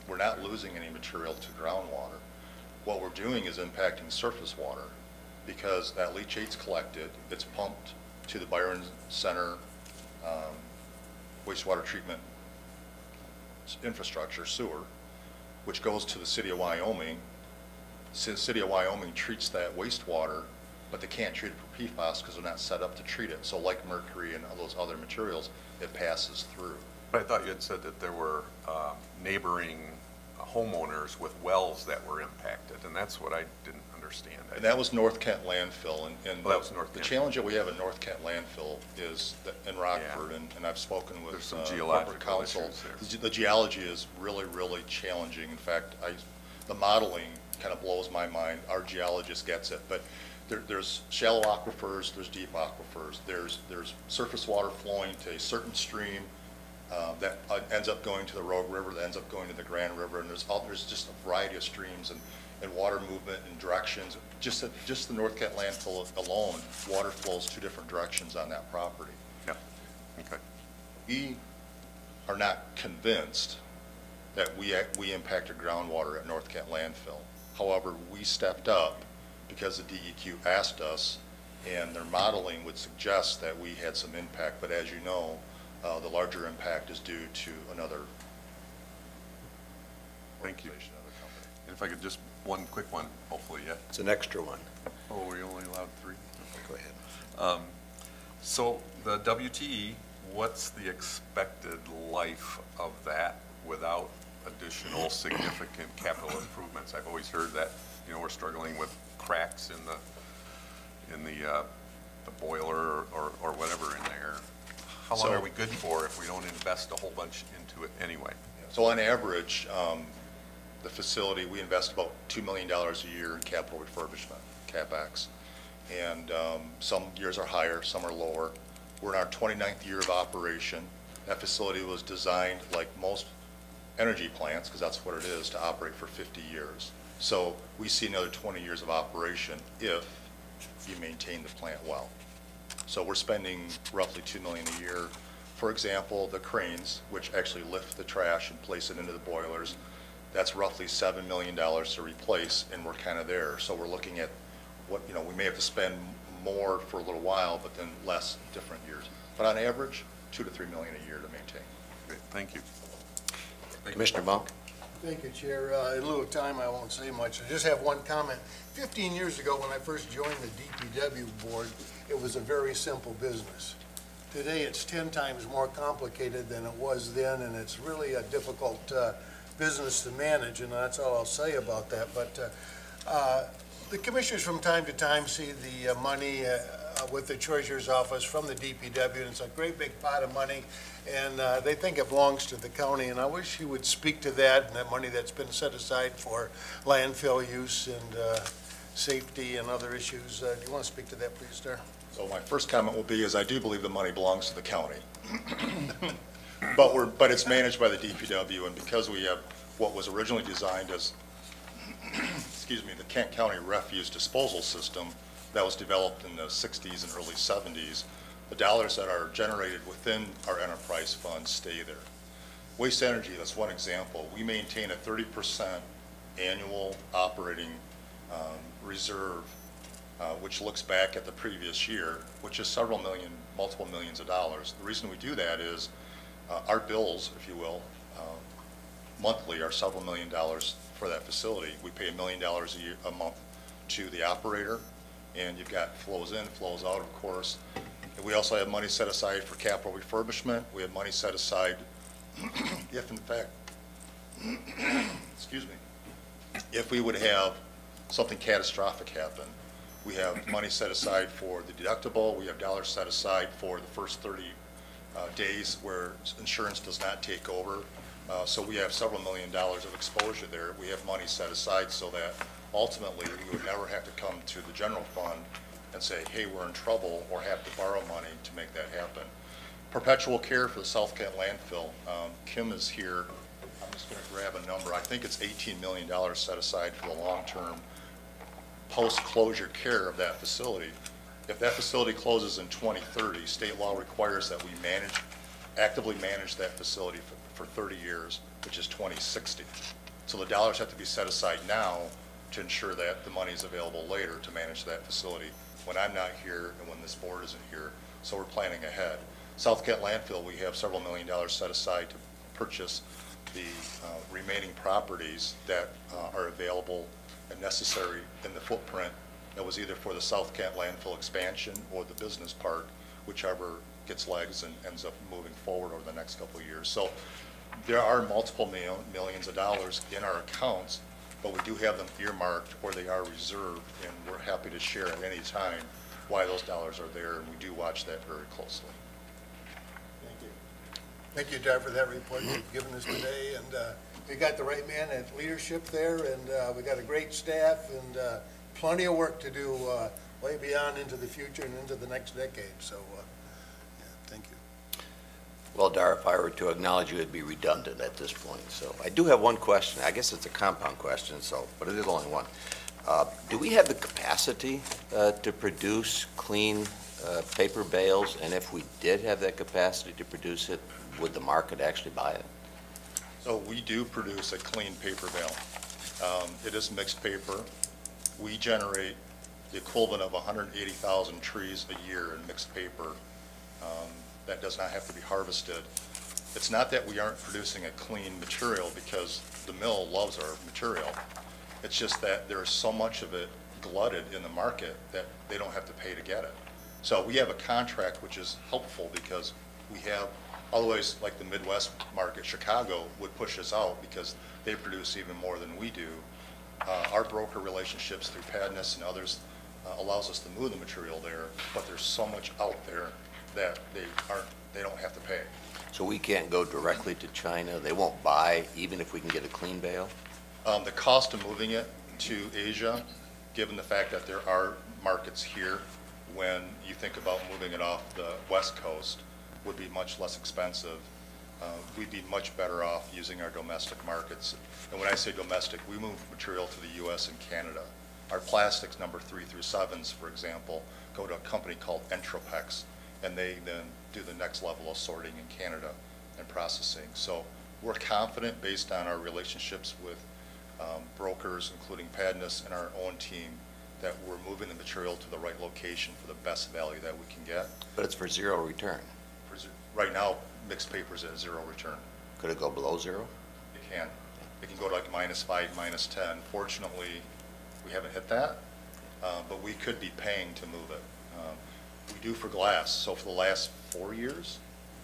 We're not losing any material to groundwater. What we're doing is impacting surface water because that leachate's collected, it's pumped to the Byron Center wastewater treatment infrastructure, sewer, which goes to the city of Wyoming. The city of Wyoming treats that wastewater, but they can't treat it for PFAS because they're not set up to treat it. So like mercury and all those other materials, it passes through. But I thought you had said that there were neighboring homeowners with wells that were impacted, and that's what I didn't understand. And that was North Kent landfill, and well, that was North the Kent. challenge that we have at North Kent landfill is that in Rockford, and I've spoken with some corporate counsel. The geology is really, really challenging. In fact, the modeling kind of blows my mind. Our geologist gets it, but there's shallow aquifers, there's deep aquifers, there's surface water flowing to a certain stream that ends up going to the Rogue River, that ends up going to the Grand River, and there's just a variety of streams and water movement and directions. Just the North Cat landfill alone, water flows 2 different directions on that property. Yeah. Okay. We are not convinced that we impacted groundwater at North Cat landfill. However, we stepped up because the DEQ asked us, and their modeling would suggest that we had some impact, but as you know, the larger impact is due to another. Thank you. And if I could just, one quick one, hopefully, yeah. It's an extra one. Oh, we only allowed 3? Go ahead. So the WTE, what's the expected life of that without additional significant capital improvements? I've always heard that, you know, we're struggling with cracks in the boiler or whatever in there. How long are we good for if we don't invest a whole bunch into it anyway? So on average, the facility, we invest about $2 million a year in capital refurbishment, CapEx. And some years are higher, some are lower. We're in our 29th year of operation. That facility was designed, like most energy plants, because that's what it is, to operate for 50 years. So we see another 20 years of operation if you maintain the plant well. So we're spending roughly $2 million a year. For example, the cranes, which actually lift the trash and place it into the boilers, that's roughly $7 million to replace, and we're kind of there. So we're looking at what, you know, we may have to spend more for a little while, but then less different years. But on average, $2 to $3 million a year to maintain. Great, thank you. Commissioner Monk. Thank you, Chair. In lieu of time, I won't say much. I just have one comment. 15 years ago, when I first joined the DPW board, it was a very simple business. Today, it's 10 times more complicated than it was then, and it's really a difficult business to manage, and that's all I'll say about that. But the commissioners from time to time see the money with the treasurer's office from the DPW, and it's a great big pot of money, and they think it belongs to the county, and I wish he would speak to that and that money that's been set aside for landfill use and safety and other issues. Do you want to speak to that, please, sir? So my first comment will be is I do believe the money belongs to the county. But it's managed by the DPW, and because we have what was originally designed as excuse me, the Kent County Refuse Disposal System that was developed in the 60s and early 70s, the dollars that are generated within our enterprise fund stay there. Waste Energy, that's one example. We maintain a 30% annual operating reserve, which looks back at the previous year, which is several million, multiple millions of dollars. The reason we do that is our bills, if you will, monthly are several million dollars for that facility. We pay $1 million a month to the operator, and you've got flows in, flows out, of course. And we also have money set aside for capital refurbishment. We have money set aside if, in fact, excuse me, if we would have something catastrophic happen. We have money set aside for the deductible. We have dollars set aside for the first 30 days where insurance does not take over. So we have several $1 million of exposure there. We have money set aside so that ultimately we would never have to come to the general fund and say, hey, we're in trouble, or have to borrow money to make that happen. Perpetual care for the South Kent landfill. Kim is here. I'm just going to grab a number. I think it's $18 million set aside for the long-term post-closure care of that facility. If that facility closes in 2030, state law requires that we actively manage that facility for 30 years, which is 2060. So the dollars have to be set aside now to ensure that the money is available later to manage that facility when I'm not here and when this board isn't here. So we're planning ahead. South Kent landfill, we have several $1 million set aside to purchase the remaining properties that are available and necessary in the footprint that was either for the South Kent landfill expansion or the business park, whichever gets legs and ends up moving forward over the next couple of years. So there are multiple millions of dollars in our accounts, but we do have them earmarked or they are reserved, and we're happy to share at any time why those dollars are there, and we do watch that very closely. Thank you. Thank you, Dar, for that report you've given us today. And we got the right man at leadership there, and we got a great staff and plenty of work to do way beyond into the future and into the next decade. So, yeah, thank you. Well, Dar, if I were to acknowledge you, it'd be redundant at this point. So I do have one question. I guess it's a compound question, but it is only one. Do we have the capacity to produce clean paper bales? And if we did have that capacity to produce it, would the market actually buy it? So we do produce a clean paper bale. It is mixed paper. We generate the equivalent of 180,000 trees a year in mixed paper. That does not have to be harvested. It's not that we aren't producing a clean material because the mill loves our material. It's just that there's so much of it glutted in the market that they don't have to pay to get it. So we have a contract which is helpful because we have, otherwise like the Midwest market, Chicago would push us out because they produce even more than we do. Our broker relationships through Padness and others allows us to move the material there, but there's so much out there that they don't have to pay. So we can't go directly to China? They won't buy even if we can get a clean bale? The cost of moving it to Asia, given the fact that there are markets here, when you think about moving it off the West Coast, would be much less expensive. We'd be much better off using our domestic markets. And when I say domestic, we move material to the U.S. and Canada. Our plastics number 3 through 7s, for example, go to a company called Entropex, and they then do the next level of sorting in Canada and processing. So we're confident, based on our relationships with brokers, including Padness and our own team, that we're moving the material to the right location for the best value that we can get. But it's for zero return. Right now, mixed paper is at 0 return. Could it go below 0? It can. It can go to like -5, -10. Fortunately, we haven't hit that, but we could be paying to move it. We do for glass. So for the last 4 years,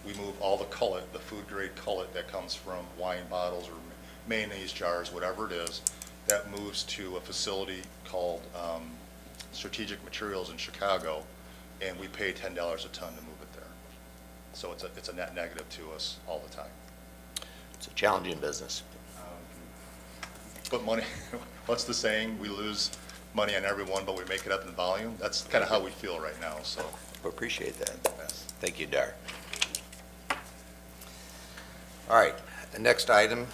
we move all the cullet, the food grade cullet that comes from wine bottles or mayonnaise jars, whatever it is, that moves to a facility called Strategic Materials in Chicago, and we pay $10 a ton to move it there. So it's a net negative to us all the time. It's a challenging business. But money, what's the saying? We lose money on everyone, but we make it up in volume. That's kind of how we feel right now. So we appreciate that. Thank you, Dar. All right, the next item,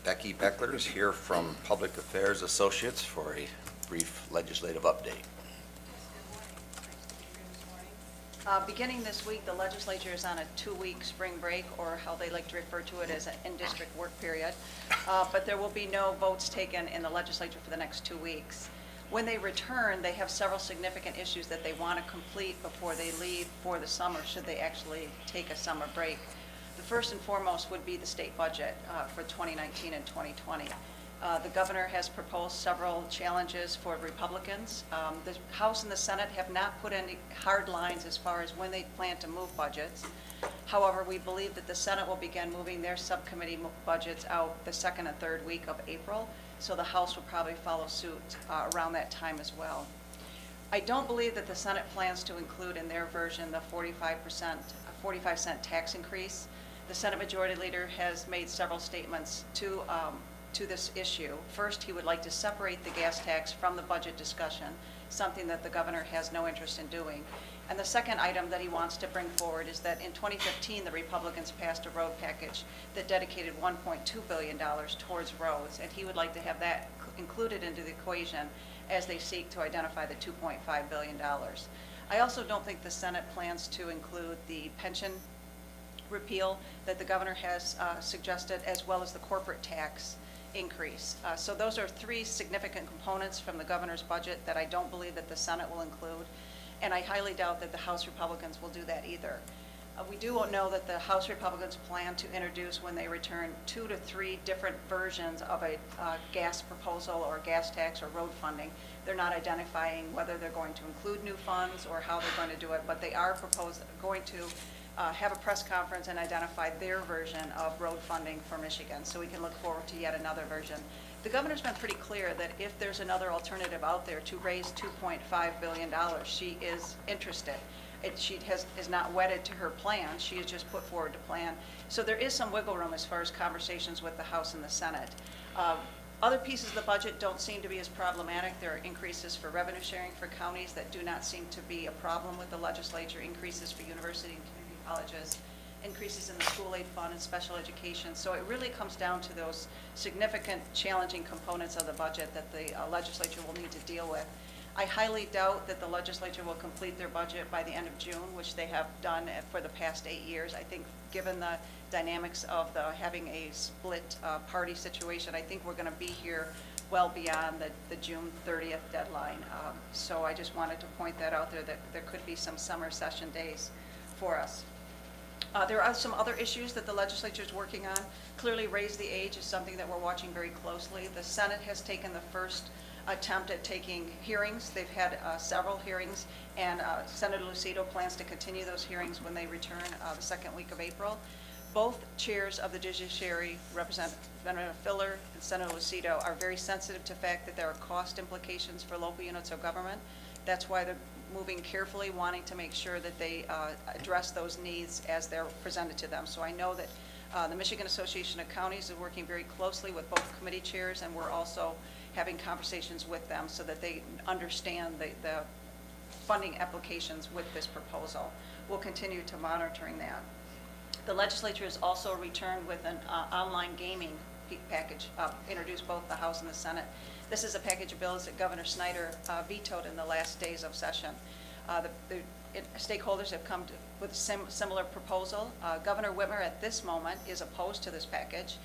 Becky Beckler is here from Public Affairs Associates for a brief legislative update. Beginning this week, the legislature is on a 2-week spring break, or how they like to refer to it as an in-district work period. But there will be no votes taken in the legislature for the next 2 weeks. When they return, they have several significant issues that they want to complete before they leave for the summer, should they actually take a summer break. The first and foremost would be the state budget for 2019 and 2020. The governor has proposed several challenges for Republicans. The House and the Senate have not put any hard lines as far as when they plan to move budgets. However, we believe that the Senate will begin moving their subcommittee budgets out the second and third week of April, so the House will probably follow suit around that time as well. I don't believe that the Senate plans to include in their version the 45-cent tax increase. The Senate Majority Leader has made several statements to this issue. First, he would like to separate the gas tax from the budget discussion, something that the governor has no interest in doing. And the second item that he wants to bring forward is that in 2015, the Republicans passed a road package that dedicated $1.2 billion towards roads, and he would like to have that included into the equation as they seek to identify the $2.5 billion. I also don't think the Senate plans to include the pension repeal that the governor has suggested, as well as the corporate tax increase. So those are 3 significant components from the governor's budget that I don't believe that the Senate will include, and I highly doubt that the House Republicans will do that either. We do know that the House Republicans plan to introduce, when they return, 2 to 3 different versions of a gas proposal or gas tax or road funding. They're not identifying whether they're going to include new funds or how they're going to do it, but they are going to have a press conference and identify their version of road funding for Michigan, so we can look forward to yet another version. The governor's been pretty clear that if there's another alternative out there to raise $2.5 billion, she is interested. She is not wedded to her plan. She has just put forward a plan. So there is some wiggle room as far as conversations with the House and the Senate. Other pieces of the budget don't seem to be as problematic. There are increases for revenue sharing for counties that do not seem to be a problem with the legislature, increases for university and community colleges, increases in the school aid fund and special education. So it really comes down to those significant challenging components of the budget that the legislature will need to deal with. I highly doubt that the legislature will complete their budget by the end of June, which they have done for the past 8 years. I think given the dynamics of having a split party situation, I think we're going to be here well beyond the June 30th deadline. So I just wanted to point that out there, that there could be some summer session days for us. There are some other issues that the legislature is working on. Clearly, raise the age is something that we're watching very closely. The Senate has taken the first attempt at taking hearings. They've had several hearings, and Senator Lucido plans to continue those hearings when they return the second week of April. Both chairs of the judiciary, Representative Filler and Senator Lucido, are very sensitive to the fact that there are cost implications for local units of government. That's why they're moving carefully, wanting to make sure that they address those needs as they're presented to them. So I know that the Michigan Association of Counties is working very closely with both committee chairs, and we're also having conversations with them so that they understand the funding applications with this proposal. We'll continue to monitoring that. The legislature has also returned with an online gaming package, introduced both the House and the Senate. This is a package of bills that Governor Snyder vetoed in the last days of session. The stakeholders have come with a similar proposal. Governor Whitmer at this moment is opposed to this package.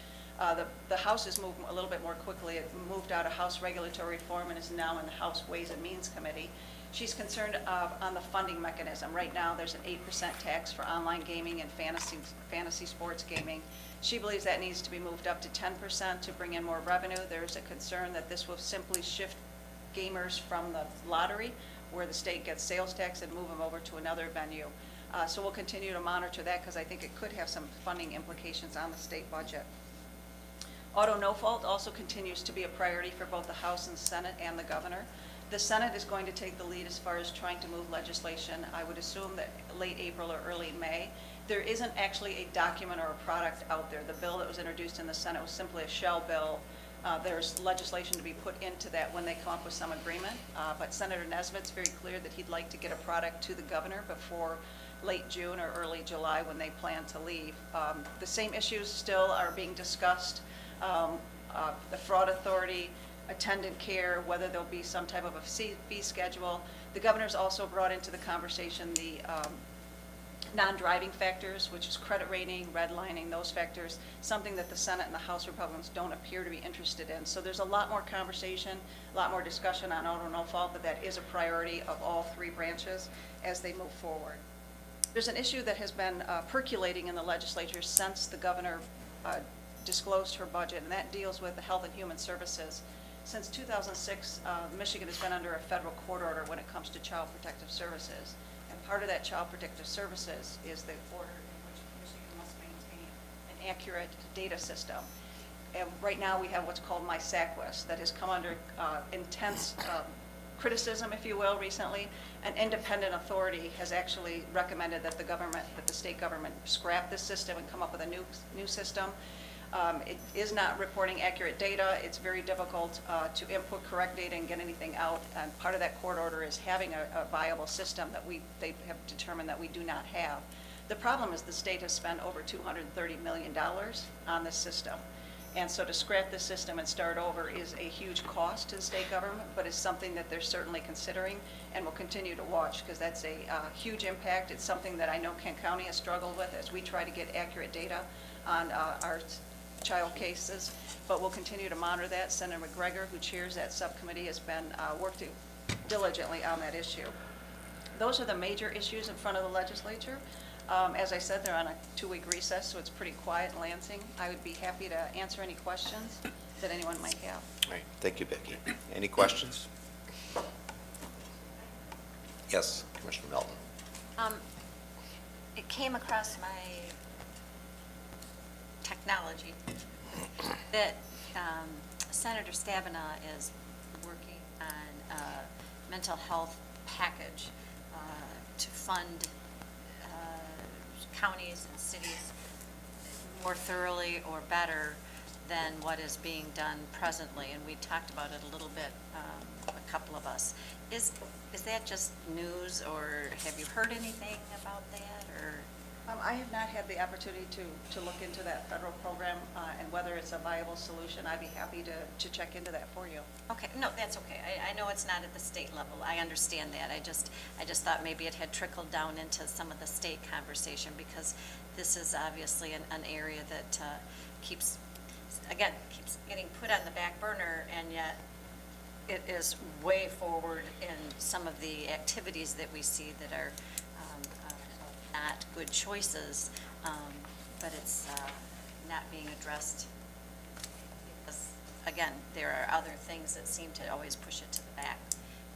The House has moved a little bit more quickly. It moved out of House Regulatory Reform and is now in the House Ways and Means Committee. She's concerned on the funding mechanism. Right now, there's an 8% tax for online gaming and fantasy sports gaming. She believes that needs to be moved up to 10% to bring in more revenue. There's a concern that this will simply shift gamers from the lottery, where the state gets sales tax, and move them over to another venue. So we'll continue to monitor that, because I think it could have some funding implications on the state budget. Auto no fault also continues to be a priority for both the House and the Senate and the governor. The Senate is going to take the lead as far as trying to move legislation. I would assume that late April or early May. There isn't actually a document or a product out there. The bill that was introduced in the Senate was simply a shell bill. There's legislation to be put into that when they come up with some agreement. But Senator Nesbitt's very clear that he'd like to get a product to the governor before late June or early July when they plan to leave. The same issues still are being discussed. The fraud authority, attendant care, whether there'll be some type of a fee schedule. The governor's also brought into the conversation the non-driving factors, which is credit rating, redlining, those factors, something that the Senate and the House Republicans don't appear to be interested in. So there's a lot more conversation, a lot more discussion on auto no fault, but that is a priority of all three branches as they move forward. There's an issue that has been percolating in the legislature since the governor disclosed her budget, and that deals with the Health and Human Services. Since 2006, Michigan has been under a federal court order when it comes to child protective services. And part of that child protective services is the order in which Michigan must maintain an accurate data system. And right now we have what's called MySACWIS that has come under intense criticism, if you will, recently. An independent authority has actually recommended that the state government scrap this system and come up with a new system. It is not reporting accurate data. It's very difficult to input correct data and get anything out. And part of that court order is having a viable system that they have determined that we do not have. The problem is the state has spent over $230 million on this system. And so to scrap this system and start over is a huge cost to the state government, but it's something that they're certainly considering and will continue to watch, because that's a huge impact. It's something that I know Kent County has struggled with as we try to get accurate data on our child cases, but we'll continue to monitor that. Senator McGregor, who chairs that subcommittee, has been working diligently on that issue. Those are the major issues in front of the legislature. As I said, they're on a 2-week recess, so it's pretty quiet in Lansing. I would be happy to answer any questions that anyone might have. All right, thank you, Becky. Any questions? Yes, Commissioner Melton. It came across my technology that Senator Stabenow is working on a mental health package to fund counties and cities more thoroughly or better than what is being done presently, and we talked about it a little bit, a couple of us. Is that just news, or have you heard anything about that, or? I have not had the opportunity to look into that federal program and whether it's a viable solution. I'd be happy to check into that for you. Okay, no, that's okay. I know it's not at the state level. I understand that. I just thought maybe it had trickled down into some of the state conversation, because this is obviously an area that keeps getting put on the back burner, and yet it is way forward in some of the activities that we see that are not good choices, but it's not being addressed because, again, there are other things that seem to always push it to the back,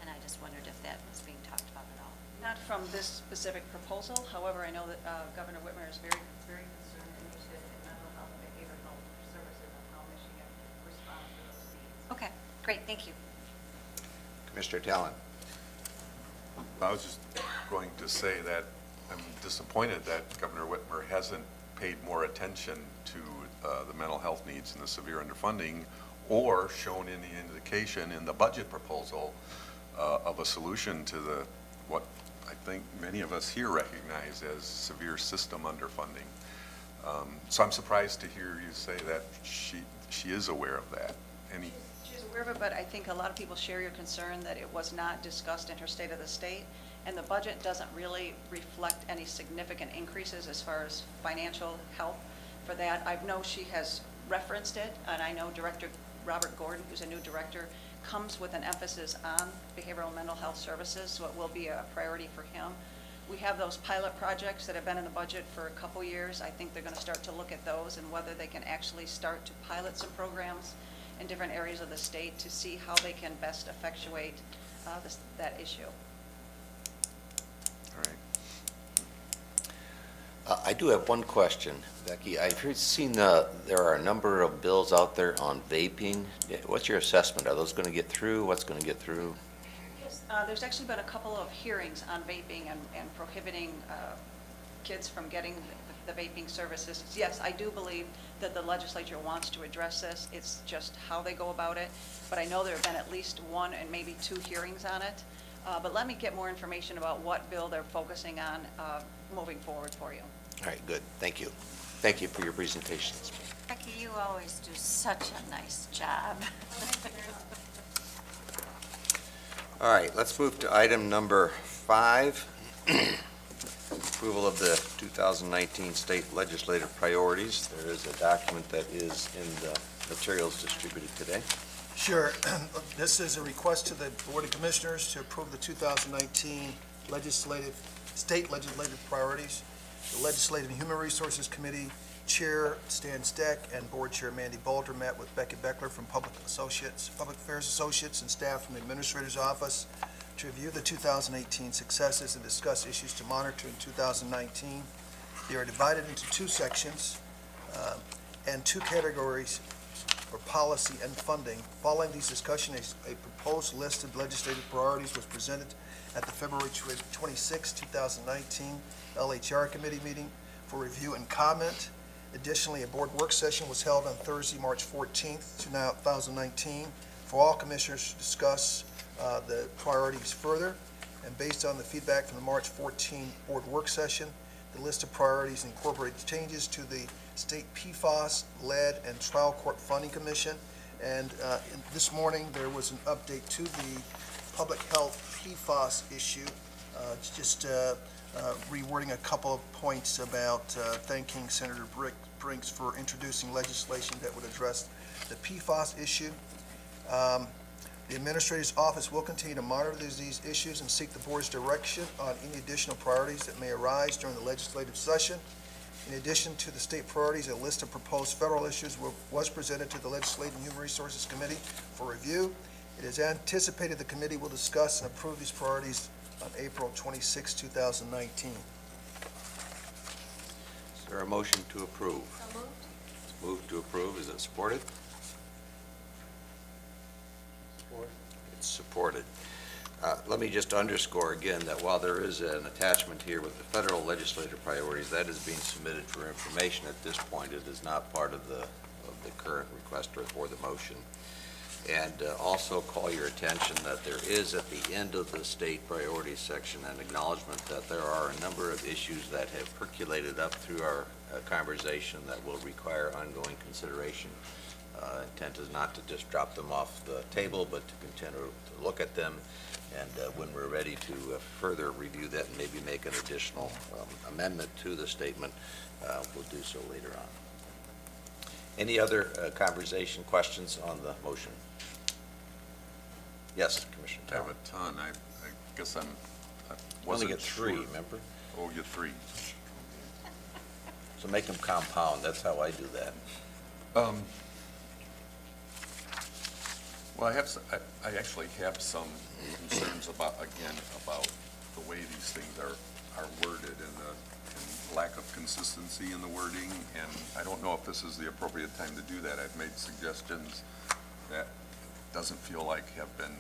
and I just wondered if that was being talked about at all. Not from this specific proposal. However, I know that Governor Whitmer is very, very concerned and interested in mental health and behavioral health services and how Michigan responds to those needs. Okay, great, thank you. Commissioner Talon. I was just going to say that I'm disappointed that Governor Whitmer hasn't paid more attention to the mental health needs and the severe underfunding, or shown any indication in the budget proposal of a solution to what I think many of us here recognize as severe system underfunding. So I'm surprised to hear you say that she is aware of that. She's aware of it, but I think a lot of people share your concern that it was not discussed in her State of the State. And the budget doesn't really reflect any significant increases as far as financial help for that. I know she has referenced it, and I know Director Robert Gordon, who's a new director, comes with an emphasis on behavioral mental health services, so it will be a priority for him. We have those pilot projects that have been in the budget for a couple years. I think they're going to start to look at those and whether they can actually start to pilot some programs in different areas of the state to see how they can best effectuate that issue. All right. I do have one question, Becky. I've seen there are a number of bills out there on vaping. What's your assessment? Are those going to get through? What's going to get through? Yes, there's actually been a couple of hearings on vaping and prohibiting kids from getting the vaping services. Yes, I do believe that the legislature wants to address this. It's just how they go about it. But I know there have been at least one and maybe two hearings on it. But let me get more information about what bill they're focusing on moving forward for you. All right, good. Thank you. Thank you for your presentations. Becky, you always do such a nice job. All right, let's move to item number 5. Approval of the 2019 state legislative priorities. There is a document that is in the materials distributed today. Sure. This is a request to the Board of Commissioners to approve the 2019 state legislative priorities. The Legislative and Human Resources Committee Chair Stan Steck and Board Chair Mandy Bolter met with Becky Beckler from Public Affairs Associates and staff from the Administrator's Office to review the 2018 successes and discuss issues to monitor in 2019. They are divided into 2 sections and 2 categories for policy and funding. Following these discussions, a proposed list of legislative priorities was presented at the February 26, 2019 LHR Committee meeting for review and comment. Additionally, a board work session was held on Thursday, March 14, 2019 for all commissioners to discuss the priorities further. And based on the feedback from the March 14 board work session, the list of priorities incorporates changes to the state PFAS, lead, and trial court funding commission. And this morning there was an update to the public health PFAS issue, rewording a couple of points about thanking Senator Brinks for introducing legislation that would address the PFAS issue. The Administrator's Office will continue to monitor these issues and seek the Board's direction on any additional priorities that may arise during the legislative session. In addition to the state priorities, a list of proposed federal issues was presented to the Legislative and Human Resources Committee for review. It is anticipated the committee will discuss and approve these priorities on April 26, 2019. Is there a motion to approve? So moved. It's moved to approve. Is it supported? It's supported. Let me just underscore again that while there is an attachment here with the federal legislative priorities, that is being submitted for information at this point. It is not part of the the current requester for the motion. And also call your attention that there is at the end of the state priorities section an acknowledgement that there are a number of issues that have percolated up through our conversation that will require ongoing consideration. Intent is not to just drop them off the table, but to continue to look at them, and when we're ready to further review that and maybe make an additional amendment to the statement, we'll do so later on. Any other conversation, questions on the motion? Yes, Commissioner I have Talon. a ton. I guess I Only wasn't get three, sure. remember? Oh, you get three. So make them compound. That's how I do that. Well, I actually have some concerns about the way these things are worded and lack of consistency in the wording, and I don't know if this is the appropriate time to do that. I've made suggestions that doesn't feel like have been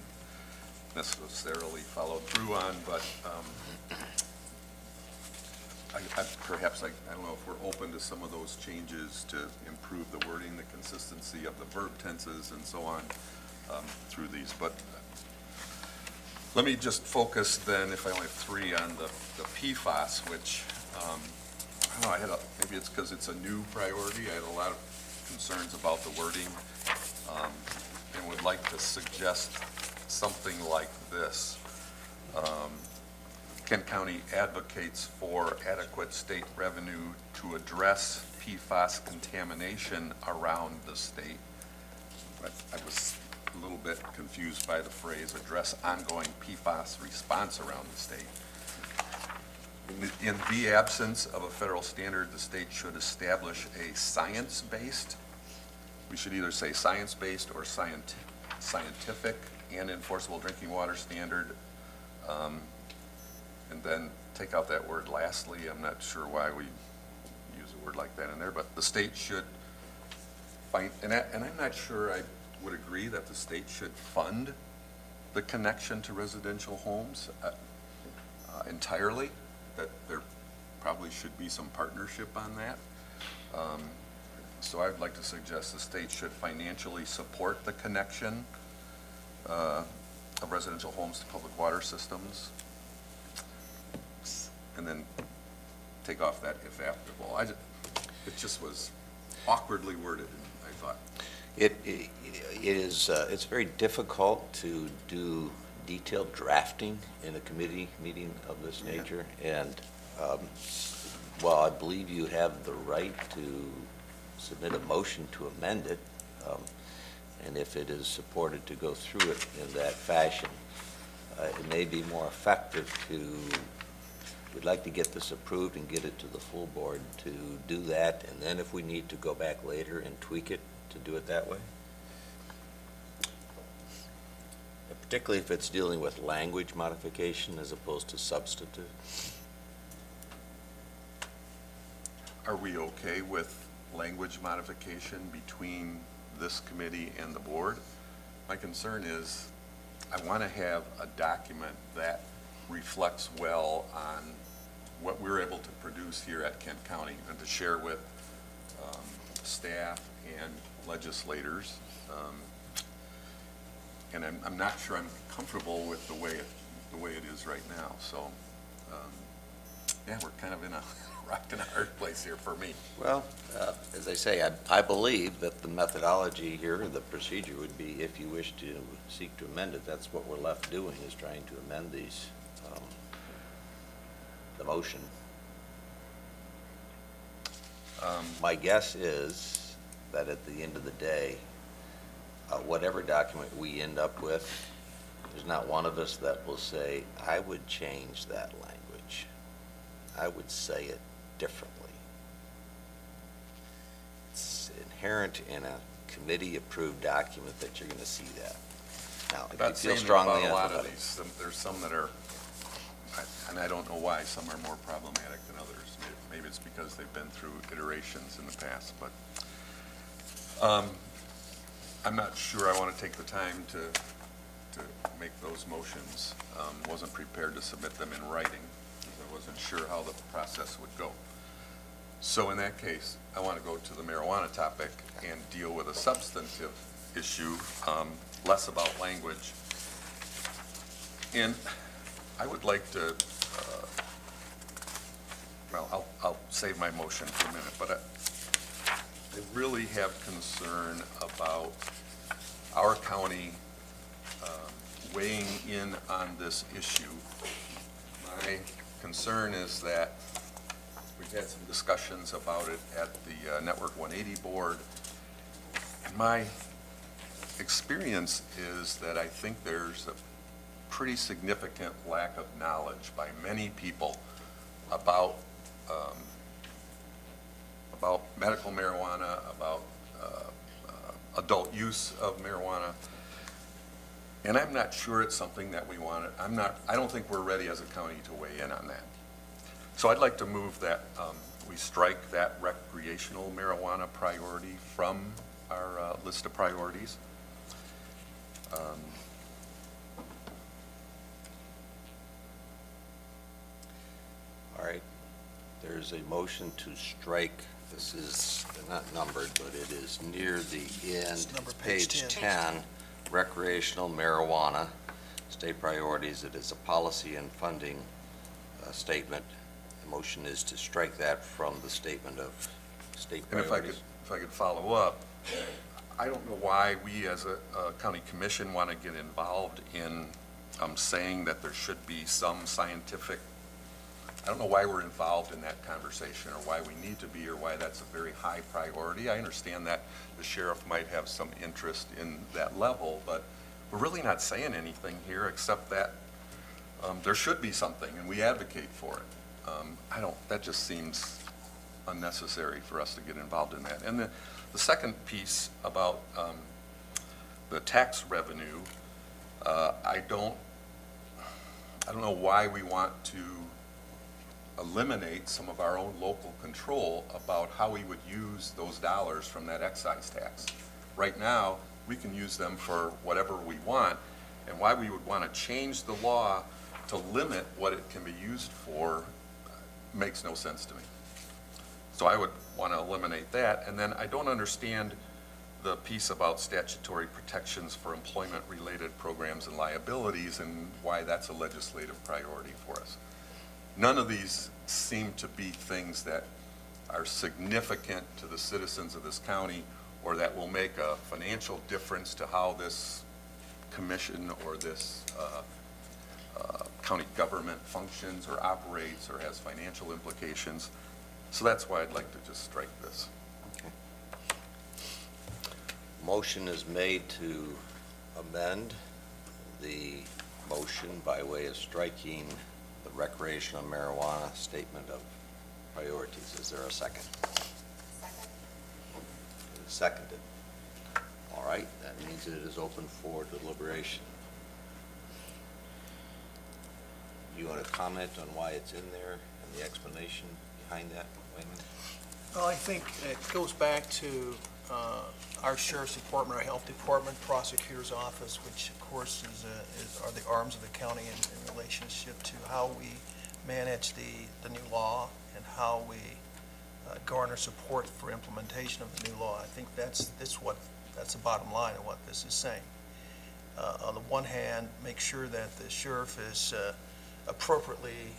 necessarily followed through on, but perhaps I don't know if we're open to some of those changes to improve the wording, the consistency of the verb tenses and so on through these. But let me just focus then, if I only have three, on the PFAS, which I don't know, maybe it's because it's a new priority. I had a lot of concerns about the wording and would like to suggest something like this. Kent County advocates for adequate state revenue to address PFAS contamination around the state. But I was a little bit confused by the phrase address ongoing PFAS response around the state. In the absence of a federal standard, the state should establish a science-based, we should either say science-based or scientific and enforceable drinking water standard, and then take out that word lastly. I'm not sure why we use a word like that in there, but the state should find, and I'm not sure I would agree that the state should fund the connection to residential homes entirely, that there probably should be some partnership on that. So I'd like to suggest the state should financially support the connection of residential homes to public water systems, and then take off that if applicable. It just was awkwardly worded, I thought. It's very difficult to do detailed drafting in a committee meeting of this nature, and while I believe you have the right to submit a motion to amend it, and if it is supported to go through it in that fashion, it may be more effective we'd like to get this approved and get it to the full board to do that, and then if we need to go back later and tweak it, to do it that way. Particularly if it's dealing with language modification as opposed to substantive. Are we okay with language modification between this committee and the board? My concern is I want to have a document that reflects well on what we're able to produce here at Kent County and to share with staff and legislators. And I'm not sure I'm comfortable with the way it is right now. So yeah, we're kind of in a rock and a hard place here for me. Well, as I say, I believe that the methodology here, the procedure would be, if you wish to seek to amend it, that's what we're left doing, is trying to amend these, the motion. My guess is that at the end of the day, whatever document we end up with, there's not one of us that will say, I would change that language. I would say it differently. It's inherent in a committee-approved document that you're going to see that. Now, if you feel strongly about a lot of these, there's some that are, and I don't know why, some are more problematic than others. Maybe it's because they've been through iterations in the past, but I'm not sure I want to take the time to make those motions. Wasn't prepared to submit them in writing because I wasn't sure how the process would go. So in that case, I want to go to the marijuana topic and deal with a substantive issue, less about language. And I would like to, well, I'll save my motion for a minute, but I really have concern about our county weighing in on this issue. My concern is that we've had some discussions about it at the Network 180 board. My experience is that I think there's a pretty significant lack of knowledge by many people about medical marijuana, about adult use of marijuana, and I'm not sure it's something that we want. I don't think we're ready as a county to weigh in on that. So I'd like to move that we strike that recreational marijuana priority from our list of priorities. All right. There's a motion to strike. This is not numbered, but it is near the end, page 10, recreational marijuana, state priorities. It is a policy and funding statement. The motion is to strike that from the statement of state priorities. And if I could follow up, I don't know why we as a county commission want to get involved in saying that there should be some scientific, I don't know why we're involved in that conversation or why we need to be or why that's a very high priority. I understand that the sheriff might have some interest in that level, but we're really not saying anything here except that there should be something and we advocate for it. That just seems unnecessary for us to get involved in that. And the second piece about the tax revenue, I don't know why we want to eliminate some of our own local control about how we would use those dollars from that excise tax. Right now, we can use them for whatever we want, and why we would want to change the law to limit what it can be used for makes no sense to me. So I would want to eliminate that, and then I don't understand the piece about statutory protections for employment-related programs and liabilities and why that's a legislative priority for us. None of these seem to be things that are significant to the citizens of this county or that will make a financial difference to how this commission or this county government functions or operates or has financial implications. So that's why I'd like to just strike this. Okay. Motion is made to amend the motion by way of striking the recreational marijuana statement of priorities. Is there a second? Second. It is seconded. All right, that means it is open for deliberation. You want to comment on why it's in there and the explanation behind that, Wayman? Well, I think it goes back to our sheriff's department, our health department, prosecutor's office, which of course are the arms of the county in relationship to how we manage the new law and how we garner support for implementation of the new law. I think that's the bottom line of what this is saying. On the one hand, make sure that the sheriff is appropriately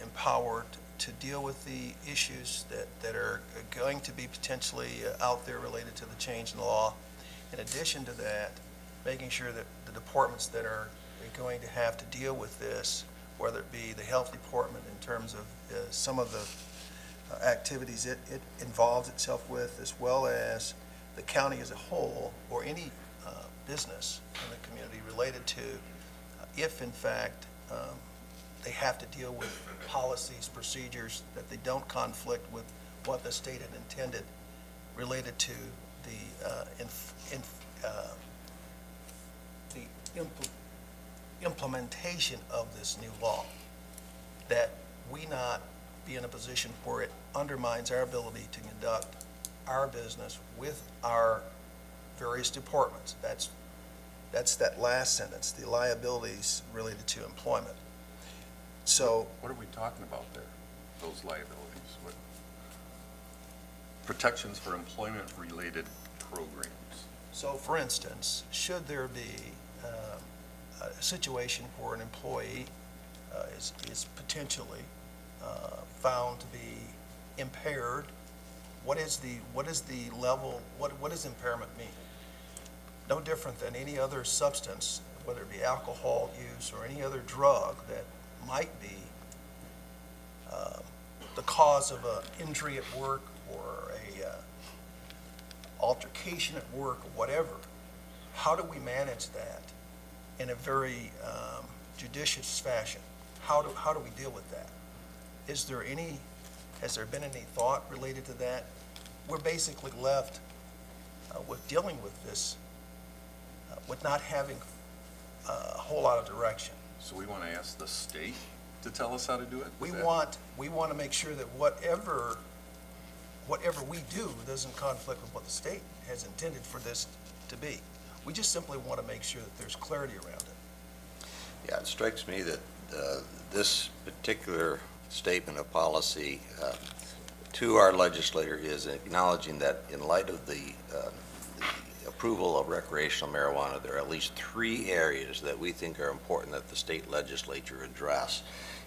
empowered to deal with the issues that are going to be potentially out there related to the change in the law. In addition to that, making sure that the departments that are going to have to deal with this, whether it be the health department in terms of some of the activities it involves itself with, as well as the county as a whole, or any business in the community related to if in fact they have to deal with policies, procedures, that they don't conflict with what the state had intended related to the implementation of this new law, that we not be in a position where it undermines our ability to conduct our business with our various departments. That's that last sentence, the liabilities related to employment. So what are we talking about there, those liabilities? protections for employment-related programs. So, for instance, should there be a situation where an employee is potentially found to be impaired, what is the level? What does impairment mean? No different than any other substance, whether it be alcohol use or any other drug that might be the cause of an injury at work or a altercation at work or whatever. How do we manage that in a very judicious fashion? How do we deal with that? Has there been any thought related to that? We're basically left with dealing with this, with not having a whole lot of direction. So we want to ask the state to tell us how to do it? We want to make sure that whatever we do doesn't conflict with what the state has intended for this to be. We just simply want to make sure that there's clarity around it. Yeah, it strikes me that this particular statement of policy to our legislator is acknowledging that in light of the approval of recreational marijuana, there are at least 3 areas that we think are important that the state legislature address.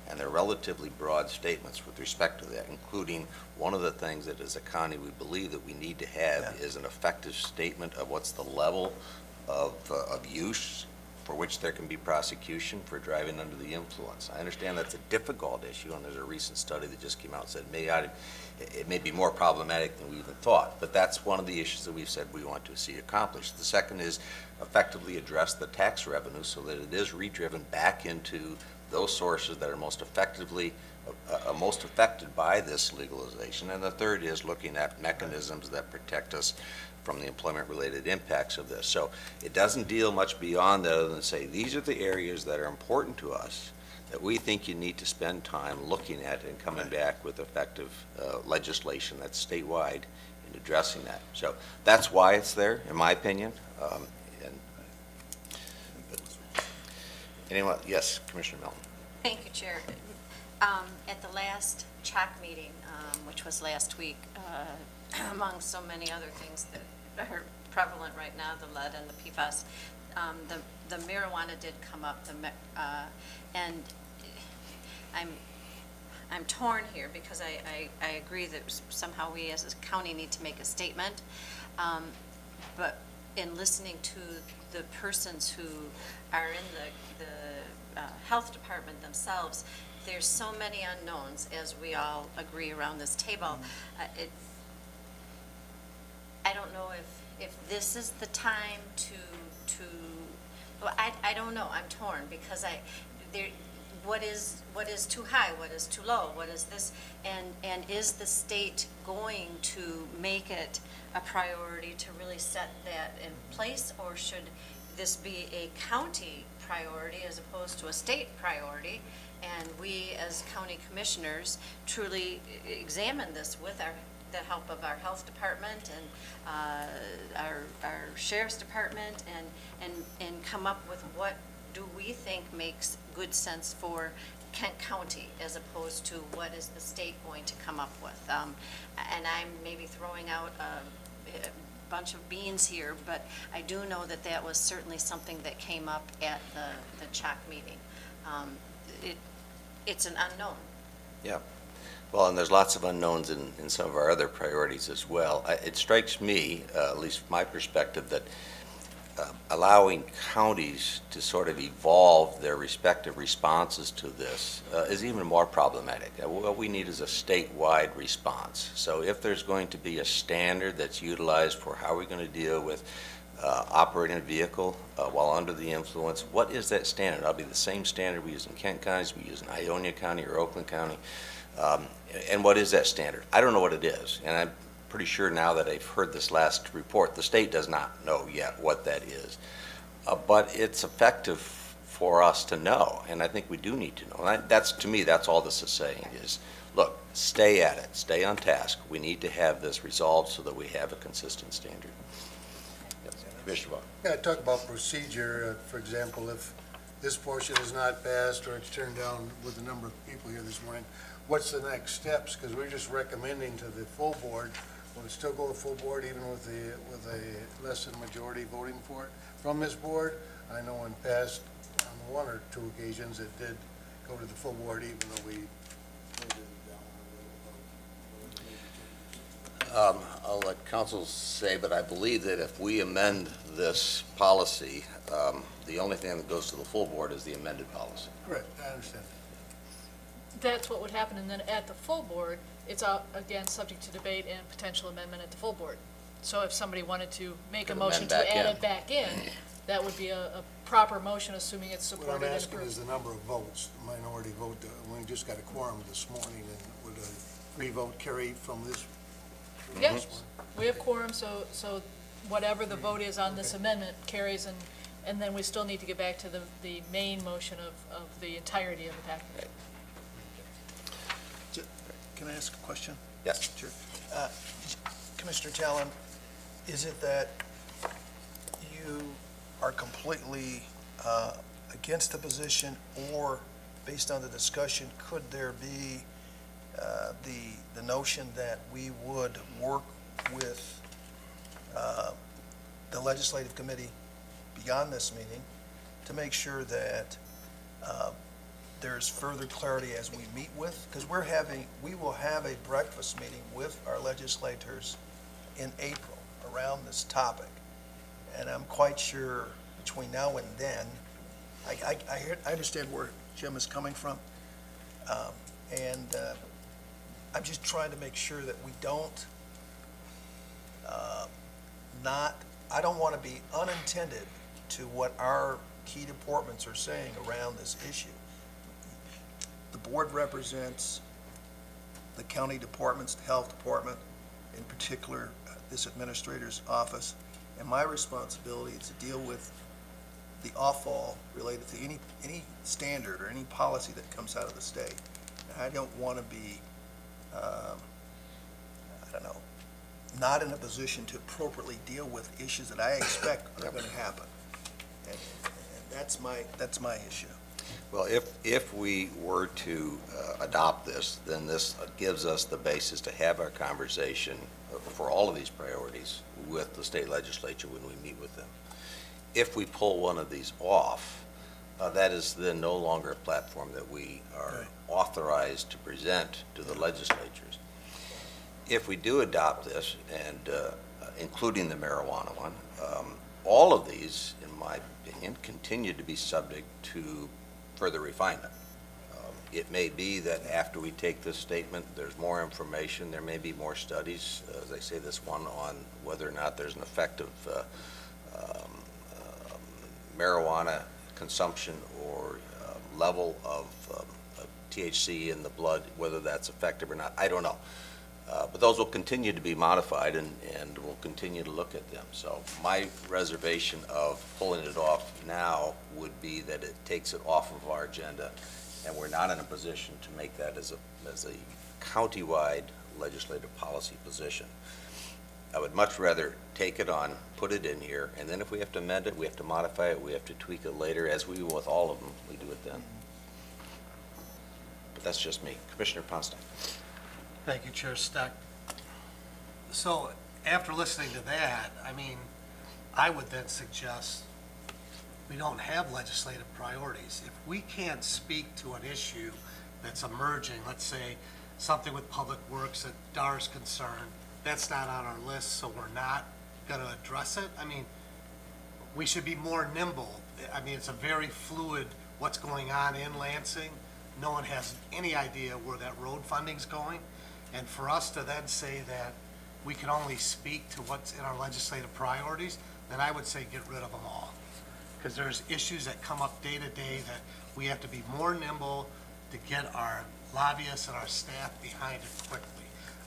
And they're relatively broad statements with respect to that, including one of the things that as a county we believe that we need to have is an effective statement of what's the level of use for which there can be prosecution for driving under the influence. I understand that's a difficult issue, and there's a recent study that just came out and said it may be more problematic than we even thought, but that's one of the issues that we've said we want to see accomplished. The second is effectively address the tax revenue so that it is redriven back into those sources that are most affected by this legalization. And the third is looking at mechanisms that protect us from the employment-related impacts of this. So it doesn't deal much beyond that other than say these are the areas that are important to us that we think you need to spend time looking at and coming back with effective legislation that's statewide in addressing that. So that's why it's there, in my opinion. Anyone? Yes, Commissioner Melton. Thank you, Chair. At the last CHOC meeting, which was last week, among so many other things that are prevalent right now, the lead and the PFAS, the marijuana did come up, and I'm torn here because I agree that somehow we as a county need to make a statement, but in listening to the persons who are in the health department themselves, there's so many unknowns, as we all agree around this table. I don't know if this is the time well, I don't know. I'm torn because what is too high? What is too low? What is this? And is the state going to make it a priority to really set that in place, or should this be a county priority as opposed to a state priority, and we as county commissioners truly examine this with the help of our health department and our sheriff's department and come up with what do we think makes good sense for Kent County as opposed to what is the state going to come up with. And I'm maybe throwing out a bunch of beans here, but I do know that that was certainly something that came up at the CHOC meeting. It's an unknown. Yeah. Well, and there's lots of unknowns in some of our other priorities as well. It strikes me, at least from my perspective, that allowing counties to sort of evolve their respective responses to this is even more problematic. What we need is a statewide response. So if there's going to be a standard that's utilized for how we're going to deal with operating a vehicle while under the influence, what is that standard? It'll be the same standard we use in Kent County, we use in Ionia County or Oakland County. And what is that standard? I don't know what it is, and I'm pretty sure now that I've heard this last report, the state does not know yet what that is. But it's effective for us to know, and I think we do need to know. And that's, to me, that's all this is saying is, look, stay at it, stay on task. We need to have this resolved so that we have a consistent standard. Yes. Commissioner Vaughn. Yeah, talk about procedure. For example, if this portion is not passed or it's turned down with a number of people here this morning, what's the next steps? Because we're just recommending to the full board will it still go to full board even with a less than majority voting for it from this board? I know in past, on one or two occasions, it did go to the full board even though we voted it down. I'll let council say, but I believe that if we amend this policy, the only thing that goes to the full board is the amended policy. Correct, I understand. That's what would happen, and then at the full board, it's again subject to debate and potential amendment at the full board. So if somebody wanted to make a motion to add it back in, that would be a proper motion, assuming it's supported and What I'm asking approved. is the number of votes, the minority vote. We just got a quorum this morning, and would a free vote carry from this? Yes, we have quorum, so whatever the vote is on this amendment carries, and then we still need to get back to the main motion of the entirety of the package. Can I ask a question? Yes. Sure. Commissioner Talon, is it that you are completely against the position, or based on the discussion, could there be the notion that we would work with the legislative committee beyond this meeting to make sure that there's further clarity as we meet with, because we will have a breakfast meeting with our legislators in April around this topic. And I'm quite sure between now and then, I understand where Jim is coming from. And I'm just trying to make sure that we don't I don't want to be unintended to what our key departments are saying around this issue. The board represents the county departments, the health department, in particular, this administrator's office, and my responsibility is to deal with the off-fall related to any standard or any policy that comes out of the state. And I don't want to be, I don't know, not in a position to appropriately deal with issues that I expect are going to happen. And that's my issue. Well, if we were to adopt this, then this gives us the basis to have our conversation for all of these priorities with the state legislature when we meet with them. If we pull one of these off, that is then no longer a platform that we are authorized to present to the legislatures. If we do adopt this, and including the marijuana one, all of these, in my opinion, continue to be subject to further refinement. It may be that after we take this statement, there's more information, there may be more studies, as I say, this one on whether or not there's an effective marijuana consumption or level of THC in the blood, whether that's effective or not, I don't know. But those will continue to be modified, and we'll continue to look at them. So my reservation of pulling it off now would be that it takes it off of our agenda, and we're not in a position to make that as a countywide legislative policy position. I would much rather take it on, put it in here, and then if we have to amend it, we have to modify it, we have to tweak it later, as we will with all of them, we do it then. But that's just me. Commissioner Ponstein. Thank you, Chair Steck. So after listening to that, I mean, I would then suggest we don't have legislative priorities. If we can't speak to an issue that's emerging, let's say something with public works that Dar's concerned, that's not on our list, so we're not going to address it. I mean, we should be more nimble. I mean, it's a very fluid what's going on in Lansing. No one has any idea where that road funding's going. And for us to then say that we can only speak to what's in our legislative priorities, then I would say get rid of them all. Because there's issues that come up day to day that we have to be more nimble to get our lobbyists and our staff behind it quickly.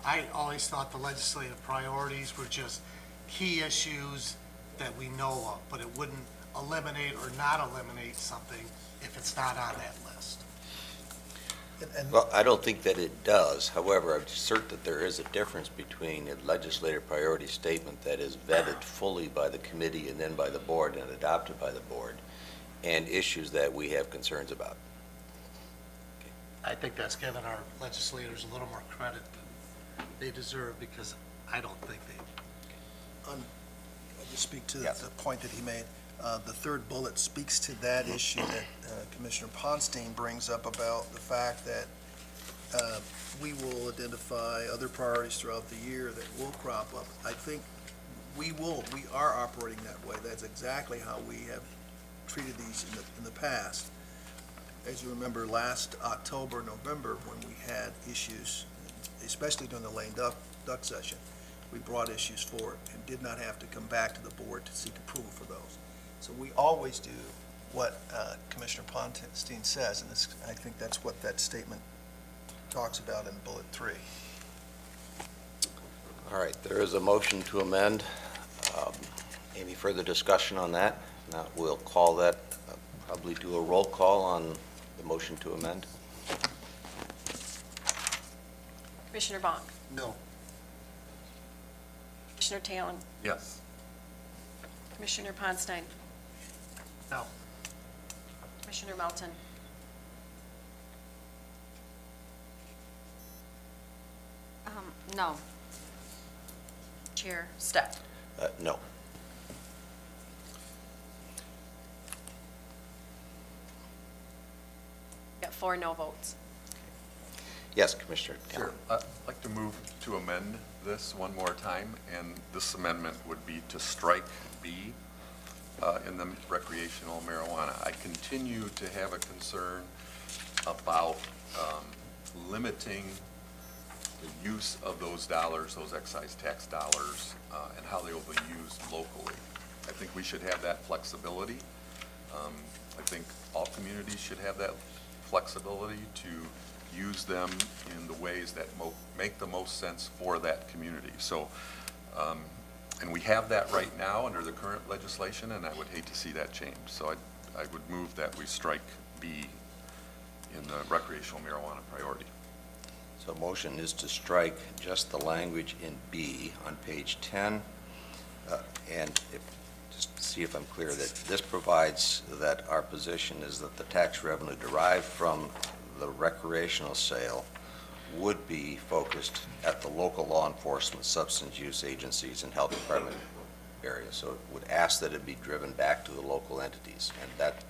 I always thought the legislative priorities were just key issues that we know of, but it wouldn't eliminate or not eliminate something if it's not on that list. Well, I don't think that it does. However, I'm certain that there is a difference between a legislative priority statement that is vetted fully by the committee and then by the board and adopted by the board, and issues that we have concerns about. I think that's given our legislators a little more credit than they deserve, because I don't think they, I'll just speak to the point that he made. The third bullet speaks to that issue that Commissioner Ponstein brings up about the fact that we will identify other priorities throughout the year that will crop up. I think we are operating that way. That's exactly how we have treated these in the past. As you remember, last October, November, when we had issues, especially during the lame duck session, we brought issues forward and did not have to come back to the board to seek approval for those. So we always do what Commissioner Ponstein says, and I think that's what that statement talks about in bullet 3. All right, there is a motion to amend. Any further discussion on that? If not, we'll call that, probably do a roll call on the motion to amend. Commissioner Bonk? No. Commissioner Talon? Yes. Commissioner Ponstein? no. Commissioner Melton? No. Chair Steck? No. Got 4 no votes. Yes, Commissioner. Sure. I'd like to move to amend this one more time, and this amendment would be to strike B in the recreational marijuana. I continue to have a concern about limiting the use of those dollars, those excise tax dollars, and how they will be used locally. I think we should have that flexibility. I think all communities should have that flexibility to use them in the ways that make the most sense for that community. So, and we have that right now under the current legislation, and I would hate to see that change. So I would move that we strike B in the recreational marijuana priority. So motion is to strike just the language in B on page 10. And just to see if I'm clear, that this provides that our position is that the tax revenue derived from the recreational sale would be focused at the local law enforcement, substance use agencies, and health department area. So it would ask that it be driven back to the local entities. And that,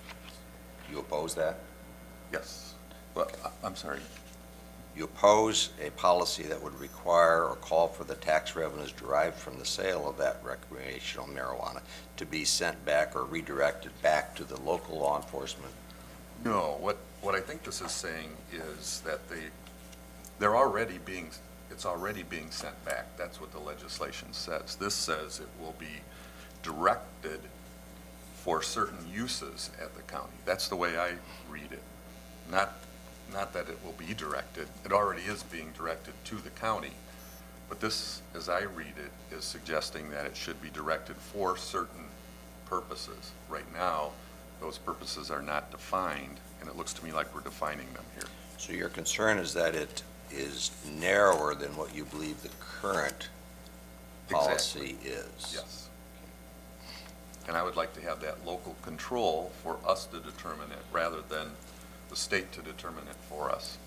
you oppose that? Yes. Well, I'm sorry. You oppose a policy that would require or call for the tax revenues derived from the sale of that recreational marijuana to be sent back or redirected back to the local law enforcement? No. What I think this is saying is that they're already being, it's already being sent back. That's what the legislation says. This says it will be directed for certain uses at the county. That's the way I read it. Not that it will be directed. It already is being directed to the county. But this, as I read it, is suggesting that it should be directed for certain purposes. Right now, those purposes are not defined, and it looks to me like we're defining them here. So your concern is that it is narrower than what you believe the current policy is? Yes. And I would like to have that local control for us to determine it rather than the state to determine it for us.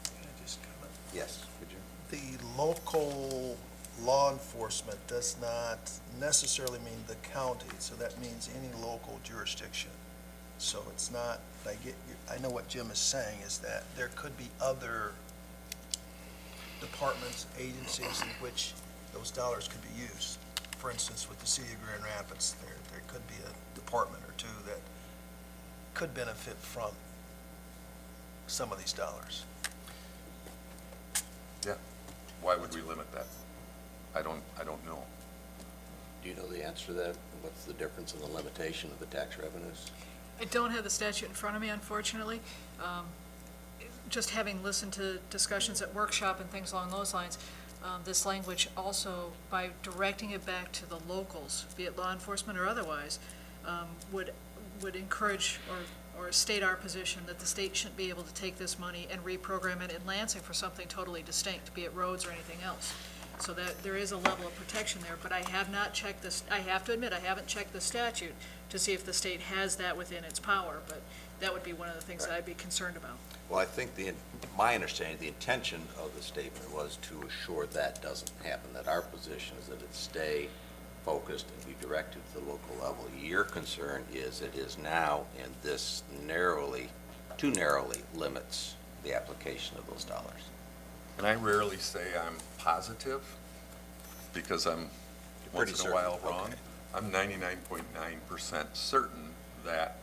Can I just comment? Yes, could you? The local law enforcement does not necessarily mean the county, so that means any local jurisdiction. So it's not, I know what Jim is saying is that there could be other departments, agencies in which those dollars could be used. For instance, with the city of Grand Rapids, there could be a department or two that could benefit from some of these dollars. Yeah. Why would we limit that? I don't know. Do you know the answer to that? What's the difference in the limitation of the tax revenues? I don't have the statute in front of me, unfortunately. Just having listened to discussions at workshop and things along those lines, this language also, by directing it back to the locals, be it law enforcement or otherwise, would encourage or state our position that the state shouldn't be able to take this money and reprogram it in Lansing for something totally distinct, be it roads or anything else. So that there is a level of protection there, but I have not checked this. I have to admit, I haven't checked the statute to see if the state has that within its power, but that would be one of the things that I'd be concerned about. Well, I think my understanding, the intention of the statement was to assure that doesn't happen, that our position is that it stay focused and be directed to the local level. Your concern is it is now, and this too narrowly limits the application of those dollars. And I rarely say I'm positive because I'm once in a while wrong. Okay. I'm 99.9% certain that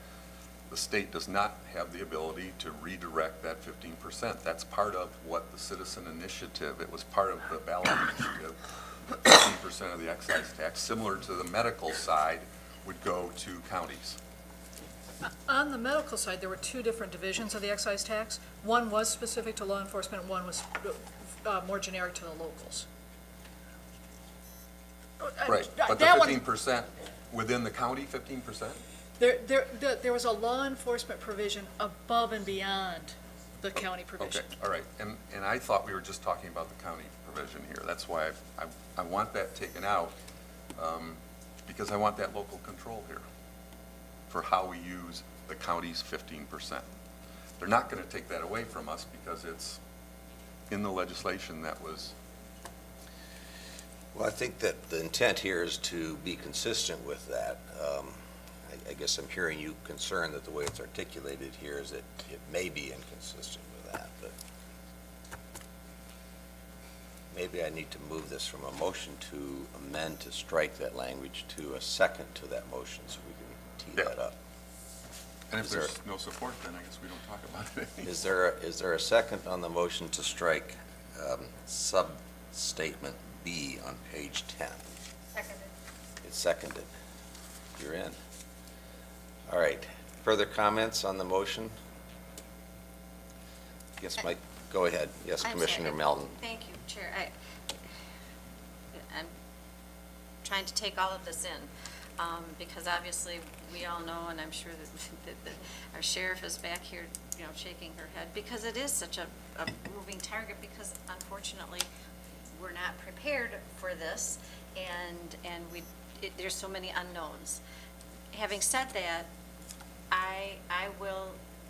the state does not have the ability to redirect that 15%. That's part of what the citizen initiative, it was part of the ballot initiative, 15% of the excise tax, similar to the medical side, would go to counties. On the medical side, there were two different divisions of the excise tax. One was specific to law enforcement, one was more generic to the locals. Right, but the 15% within the county, 15%? There was a law enforcement provision above and beyond the county provision. Okay, all right, and I thought we were just talking about the county provision here. That's why I want that taken out, because I want that local control here for how we use the county's 15%. They're not going to take that away from us because it's in the legislation that was. Well, I think that the intent here is to be consistent with that. I guess I'm hearing you concerned that the way it's articulated here is that it may be inconsistent with that, but maybe I need to move this from a motion to amend to strike that language to a second to that motion so we can tee that up. And if there's no support, then I guess we don't talk about it. Is there a second on the motion to strike sub-statement B on page 10? Seconded. It's seconded. You're in. All right. Further comments on the motion? Yes, Mike, go ahead. Yes, Commissioner Melton. Thank you, Chair. I'm trying to take all of this in because obviously we all know, and I'm sure that our sheriff is back here, shaking her head because it is such a moving target because unfortunately we're not prepared for this and there's so many unknowns. Having said that, I will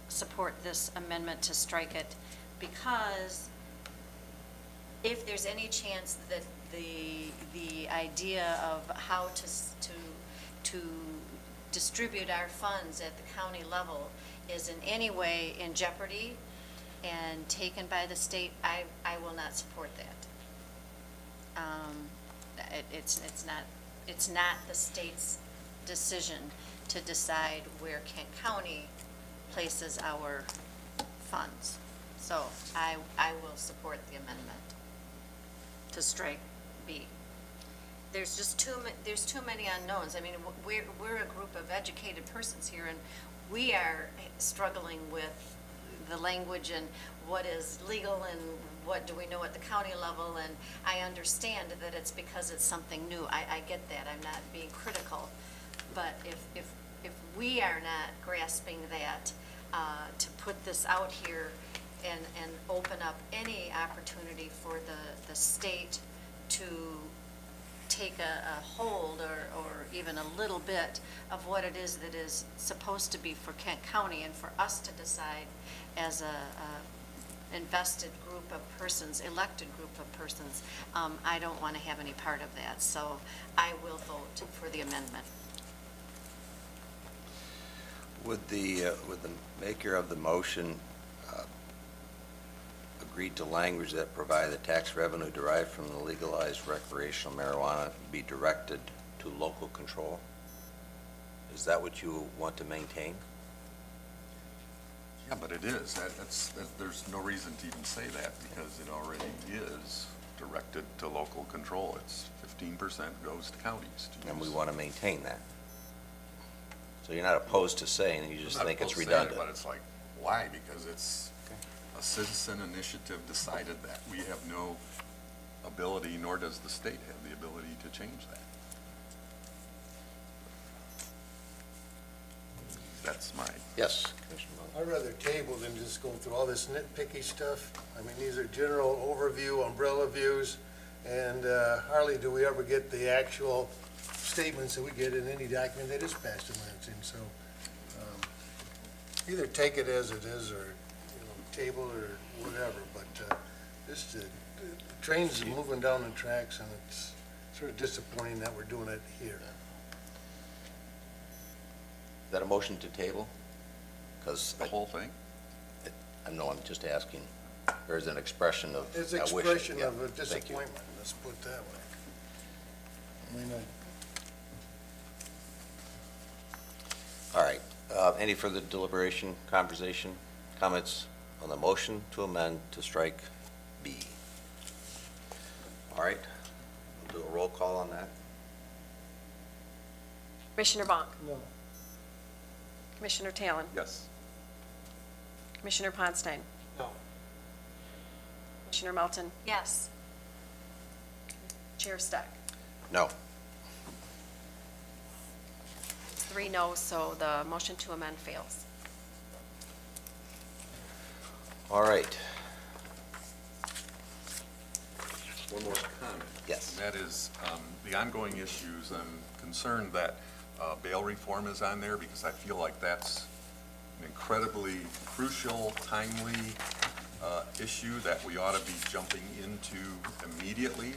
support this amendment to strike it because if there's any chance that the idea of how to distribute our funds at the county level is in any way in jeopardy and taken by the state, I will not support that. It's not the state's decision to decide where Kent County places our funds. So I will support the amendment to strike B. There's just too many unknowns. I mean, we're a group of educated persons here, and we are struggling with the language and what is legal and what do we know at the county level. And I understand that it's because it's something new. I get that. I'm not being critical, but if we are not grasping that to put this out here and open up any opportunity for the state to take a hold or even a little bit of what it is that is supposed to be for Kent County and for us to decide as a invested group of persons, elected group of persons, I don't want to have any part of that. So I will vote for the amendment. Would the maker of the motion agreed to language that provide the tax revenue derived from the legalized recreational marijuana be directed to local control? Is that what you want to maintain? Yeah, but it is. There's no reason to even say that because it already is directed to local control. It's 15% goes to counties. And we want to maintain that. So you're not opposed to saying it, you just think it's redundant. But it's like, why? Because it's a citizen initiative decided that. We have no ability, nor does the state have the ability to change that. That's my... Yes, I'd rather table than just go through all this nitpicky stuff. I mean, these are general overview, umbrella views, and hardly do we ever get the actual statements that we get in any document that is passed in Lansing. So either take it as it is or, table or whatever, but this, the train's moving down the tracks, and it's sort of disappointing that we're doing it here. Is that a motion to table? Because The whole thing? I know, I'm just asking. There's an expression of It's a wish. expression Yeah, of a thank you. disappointment, let's put it that way. I mean, All right. Any further deliberation, conversation, comments on the motion to amend to strike B? All right. We'll do a roll call on that. Commissioner Bonk? no. Commissioner Talon? Yes. Commissioner Ponstein? No. Commissioner Melton? Yes. Chair Steck? No. 3 no, so the motion to amend fails. All right. One more comment. Yes. And that is the ongoing issues. I'm concerned that bail reform is on there because I feel like that's an incredibly crucial, timely issue that we ought to be jumping into immediately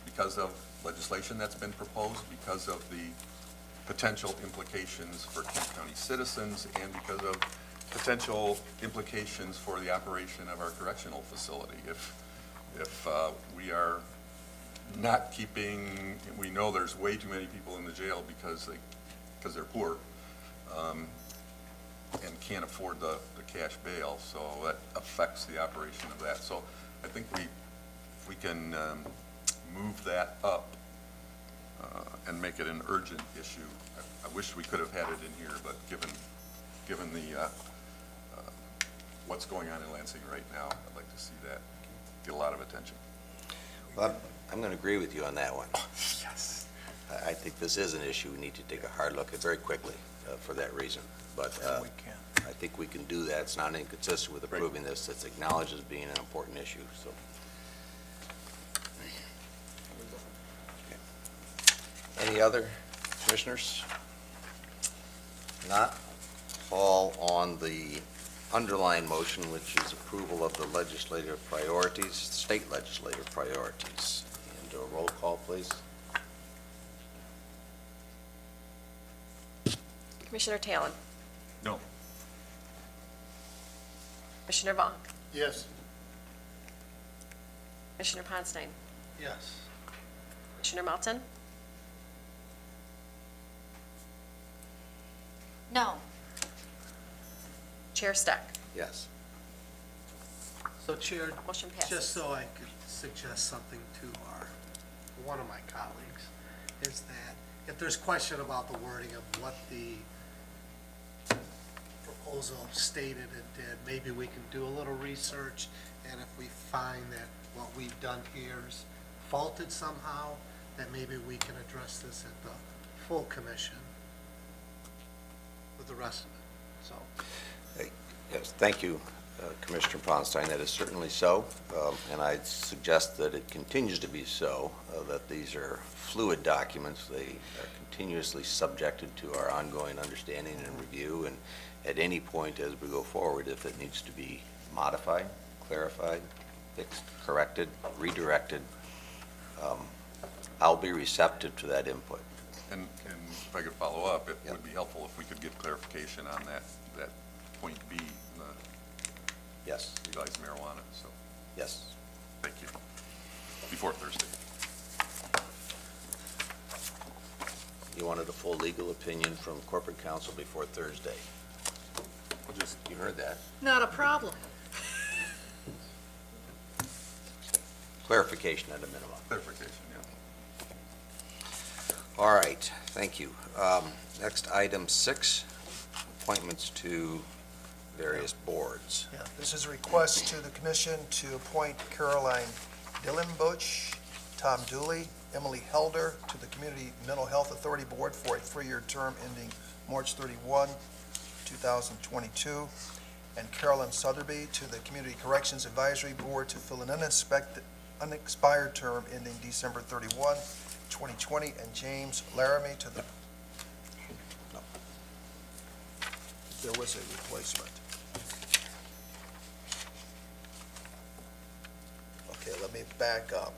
because of legislation that's been proposed, because of the potential implications for Kent County citizens, and because of potential implications for the operation of our correctional facility. If we are not keeping, we know there's way too many people in the jail because they're poor and can't afford the cash bail, so that affects the operation of that. So I think if we can move that up and make it an urgent issue. I wish we could have had it in here, but given the what's going on in Lansing right now, I'd like to see that get a lot of attention. Well, I'm going to agree with you on that one. Yes. I think this is an issue we need to take a hard look at very quickly for that reason. But We can. I think we can do that. It's not inconsistent with approving this. It's acknowledged as being an important issue. So. Okay. Any other commissioners? Not. All on the underlying motion, which is approval of the legislative priorities, state legislative priorities. And do a roll call, please. Commissioner Talon? No. Commissioner Bonk? Yes. Commissioner Ponstein? Yes. Commissioner Melton? No. Chair Steck? Yes. So Chair, Motion passes. just so I could suggest something to one of my colleagues, is that if there's question about the wording of what the proposal stated and did, maybe we can do a little research, and if we find that what we've done here is faulted somehow, then maybe we can address this at the full commission with the rest of it, so. Yes, thank you, Commissioner Ponstein. That is certainly so, and I suggest that it continues to be so, that these are fluid documents. They are continuously subjected to our ongoing understanding and review, and at any point as we go forward, if it needs to be modified, clarified, fixed, corrected, redirected, I'll be receptive to that input. And if I could follow up, it would be helpful if we could get clarification on that point B, the Yes. legalized marijuana. So Yes. thank you. Before Thursday. You wanted a full legal opinion from corporate counsel before Thursday. You heard that. Not a problem. Clarification at a minimum. Clarification, yeah. All right, thank you. Next, item 6, appointments to various boards. Yeah, this is a request to the commission to appoint Caroline Dillenbush, Tom Dooley, Emily Helder to the Community Mental Health Authority Board for a 3-year term ending March 31, 2022, and Carolyn Sotheby to the Community Corrections Advisory Board to fill an unexpired term ending December 31, 2020, and James Laramie to the there was a replacement. Okay, let me back up.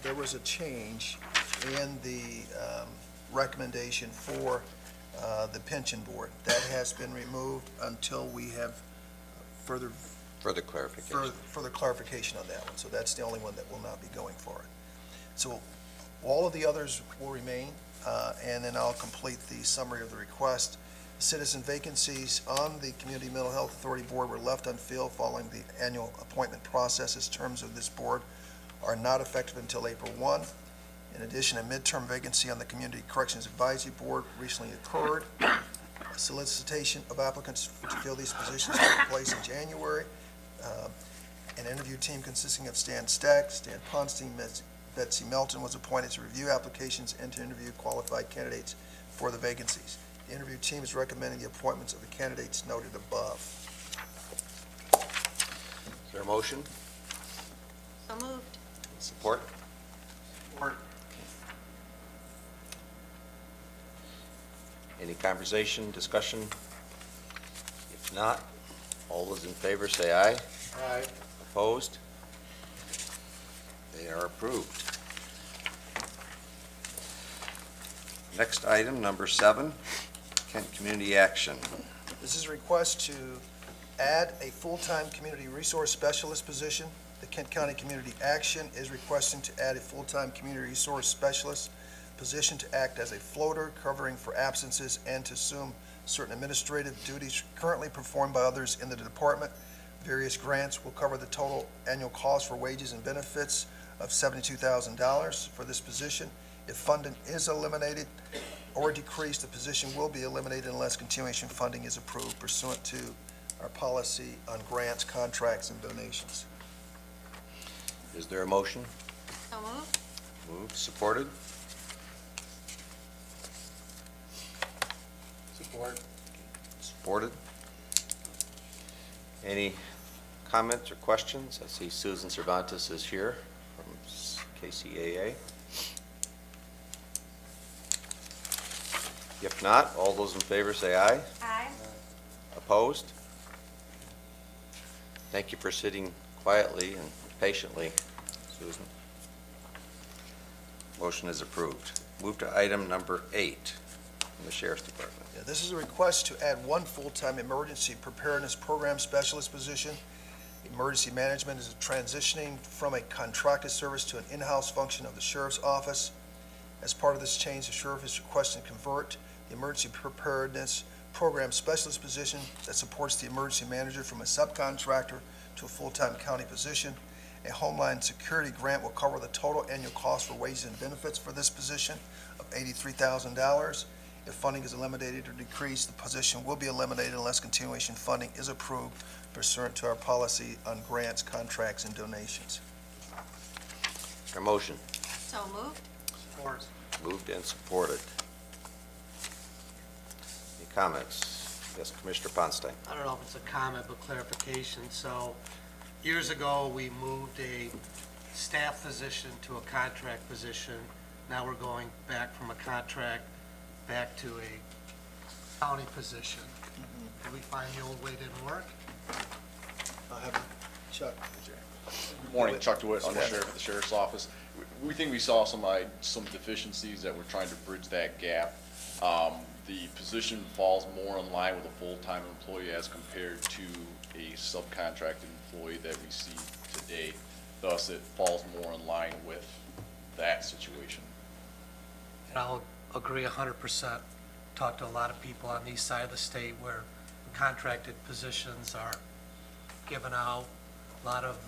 There was a change in the recommendation for the pension board. That has been removed until we have further clarification on that one. So that's the only one that will not be going forward. So all of the others will remain, and then I'll complete the summary of the request. Citizen vacancies on the Community Mental Health Authority Board were left unfilled following the annual appointment process, as terms of this board are not effective until April 1. In addition, a midterm vacancy on the Community Corrections Advisory Board recently occurred. A solicitation of applicants to fill these positions took place in January. An interview team consisting of Stan Stack, Stan Ponstein, Betsy Melton was appointed to review applications and to interview qualified candidates for the vacancies. The interview team is recommending the appointments of the candidates noted above. Is there a motion? So moved. Support? Support. Any conversation, discussion? If not, all those in favor say aye. Aye. Opposed? They are approved. Next item, number 7, Kent Community Action. This is a request to add a full-time community resource specialist position. The Kent County Community Action is requesting to add a full-time community resource specialist position to act as a floater, covering for absences and to assume certain administrative duties currently performed by others in the department. Various grants will cover the total annual cost for wages and benefits of $72,000 for this position. If funding is eliminated or decreased, the position will be eliminated unless continuation funding is approved pursuant to our policy on grants, contracts, and donations. Is there a motion? So moved. Moved, supported? Support. Supported. Any comments or questions? I see Susan Cervantes is here from KCAA. If not, all those in favor say aye. Aye. Opposed? Thank you for sitting quietly and patiently, Susan. Motion is approved. Move to item number 8 from the Sheriff's Department. Yeah, this is a request to add one full-time emergency preparedness program specialist position. Emergency management is transitioning from a contracted service to an in-house function of the Sheriff's Office. As part of this change, the Sheriff is requesting to convert the emergency preparedness program specialist position that supports the emergency manager from a subcontractor to a full-time county position. A Homeland Security grant will cover the total annual cost for wages and benefits for this position of $83,000. If funding is eliminated or decreased, the position will be eliminated unless continuation funding is approved pursuant to our policy on grants, contracts, and donations. Is there a motion? So moved. Support. Moved and supported. Any comments? Yes, Commissioner Ponstein. I don't know if it's a comment, but clarification. So years ago, we moved a staff position to a contract position. Now we're going back from a contract back to a county position. Did we find the old way didn't work? I'll have Chuck. Good morning, Chuck DeWitt, Undersheriff at the Sheriff's Office. We think we saw some deficiencies that we're trying to bridge that gap. The position falls more in line with a full-time employee as compared to a subcontracted employee that we see today. Thus, it falls more in line with that situation. And I'll agree 100%. Talked to a lot of people on the east side of the state where contracted positions are given out. A lot of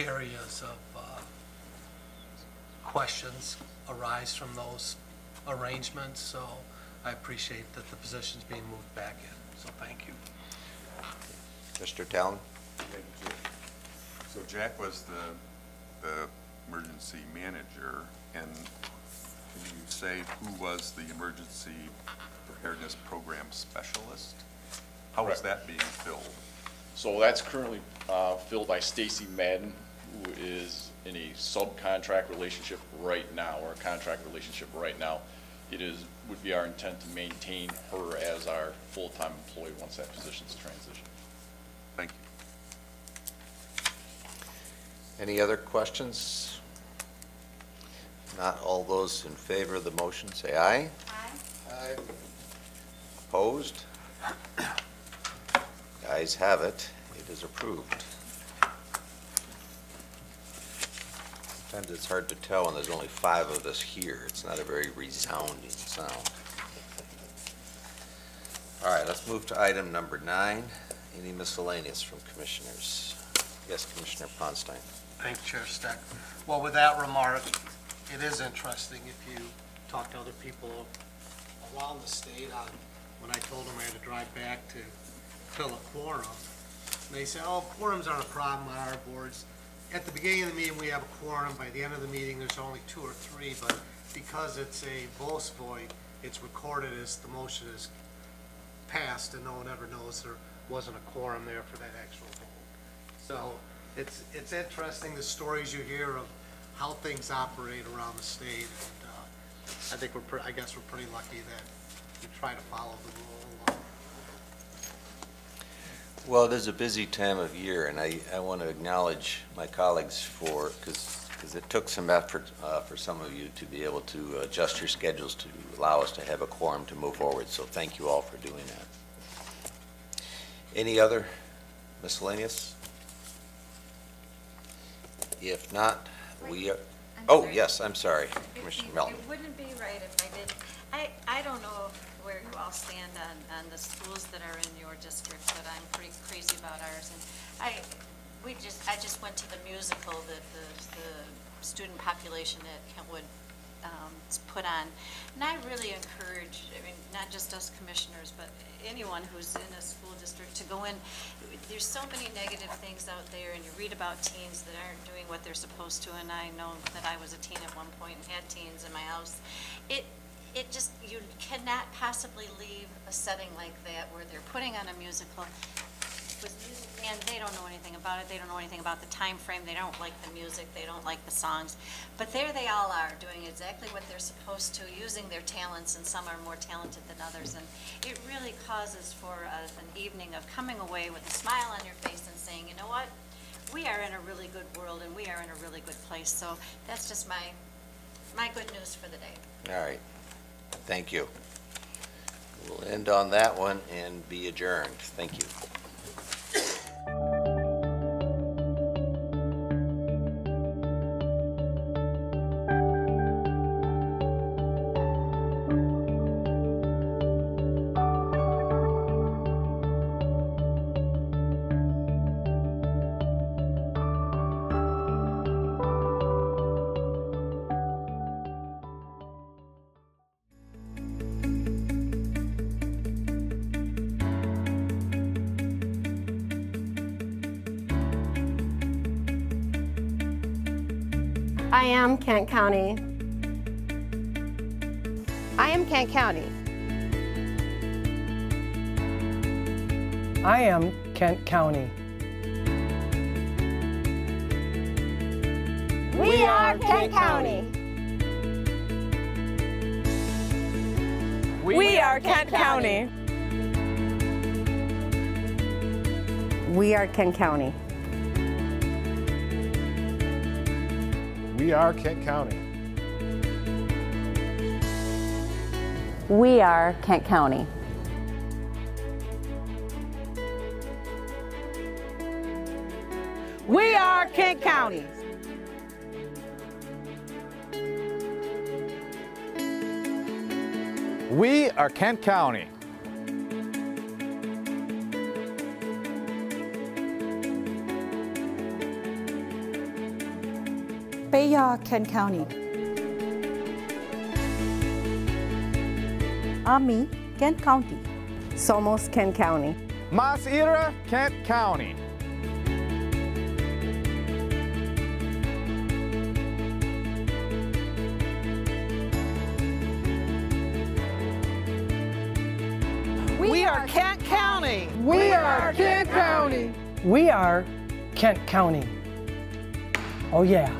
areas of questions arise from those arrangements, so I appreciate that the position's being moved back in, so thank you. Mr. Talon? Thank you, Chair. So Jack was the emergency manager, and can you say who was the emergency preparedness program specialist? How is that being filled? So that's currently filled by Stacy Madden, who is in a subcontract relationship right now, or a contract relationship right now. It is would be our intent to maintain her as our full-time employee once that position's transitioned. Thank you. Any other questions? Not all those in favor of the motion, say aye. Aye. Opposed? The ayes have it. It is approved. Sometimes it's hard to tell when there's only 5 of us here. It's not a very resounding sound. All right, let's move to item number 9. Any miscellaneous from commissioners? Yes, Commissioner Ponstein. Thank you, Chair Steck. Well, with that remark, it is interesting if you talk to other people around the state on, when I told them I had to drive back to fill a quorum, they say, oh, quorums aren't a problem on our boards. At the beginning of the meeting, we have a quorum. By the end of the meeting, there's only 2 or 3, but because it's a voice vote, it's recorded as the motion is passed, and no one ever knows there wasn't a quorum there for that actual vote. So it's interesting the stories you hear of how things operate around the state, and I think I guess we're pretty lucky that we try to follow the rule. Well, it is a busy time of year, and I want to acknowledge my colleagues because it took some effort for some of you to be able to adjust your schedules to allow us to have a quorum to move forward. So thank you all for doing that. Any other miscellaneous? If not, we are. Oh, yes, I'm sorry, Commissioner Mellon. It wouldn't be right if I did. I don't know where you all stand on the schools that are in your district, but I'm pretty crazy about ours. And I just went to the musical that the student population at Kentwood put on, and I really encourage, I mean, not just us commissioners, but anyone who's in a school district to go in. There's so many negative things out there, and you read about teens that aren't doing what they're supposed to, and I know that I was a teen at one point and had teens in my house. It just, you cannot possibly leave a setting like that where they're putting on a musical with music, and they don't know anything about it. They don't know anything about the time frame. They don't like the music. They don't like the songs. But there they all are doing exactly what they're supposed to, using their talents, and some are more talented than others. And it really causes for an evening of coming away with a smile on your face and saying, you know what, we are in a really good world and we are in a really good place. So that's just my good news for the day. All right. Thank you. We'll end on that one and be adjourned. Thank you. I am Kent County. I am Kent County. I am Kent County. We are Kent County. We are Kent County. We are Kent County. We are Kent County. We are Kent County. We are Kent County. We are Kent County. Beya, Kent County. Ami, Kent County. Somos, Kent County. Mas Ira, Kent County. We are Kent County. We are Kent County. We are Kent County. Oh yeah.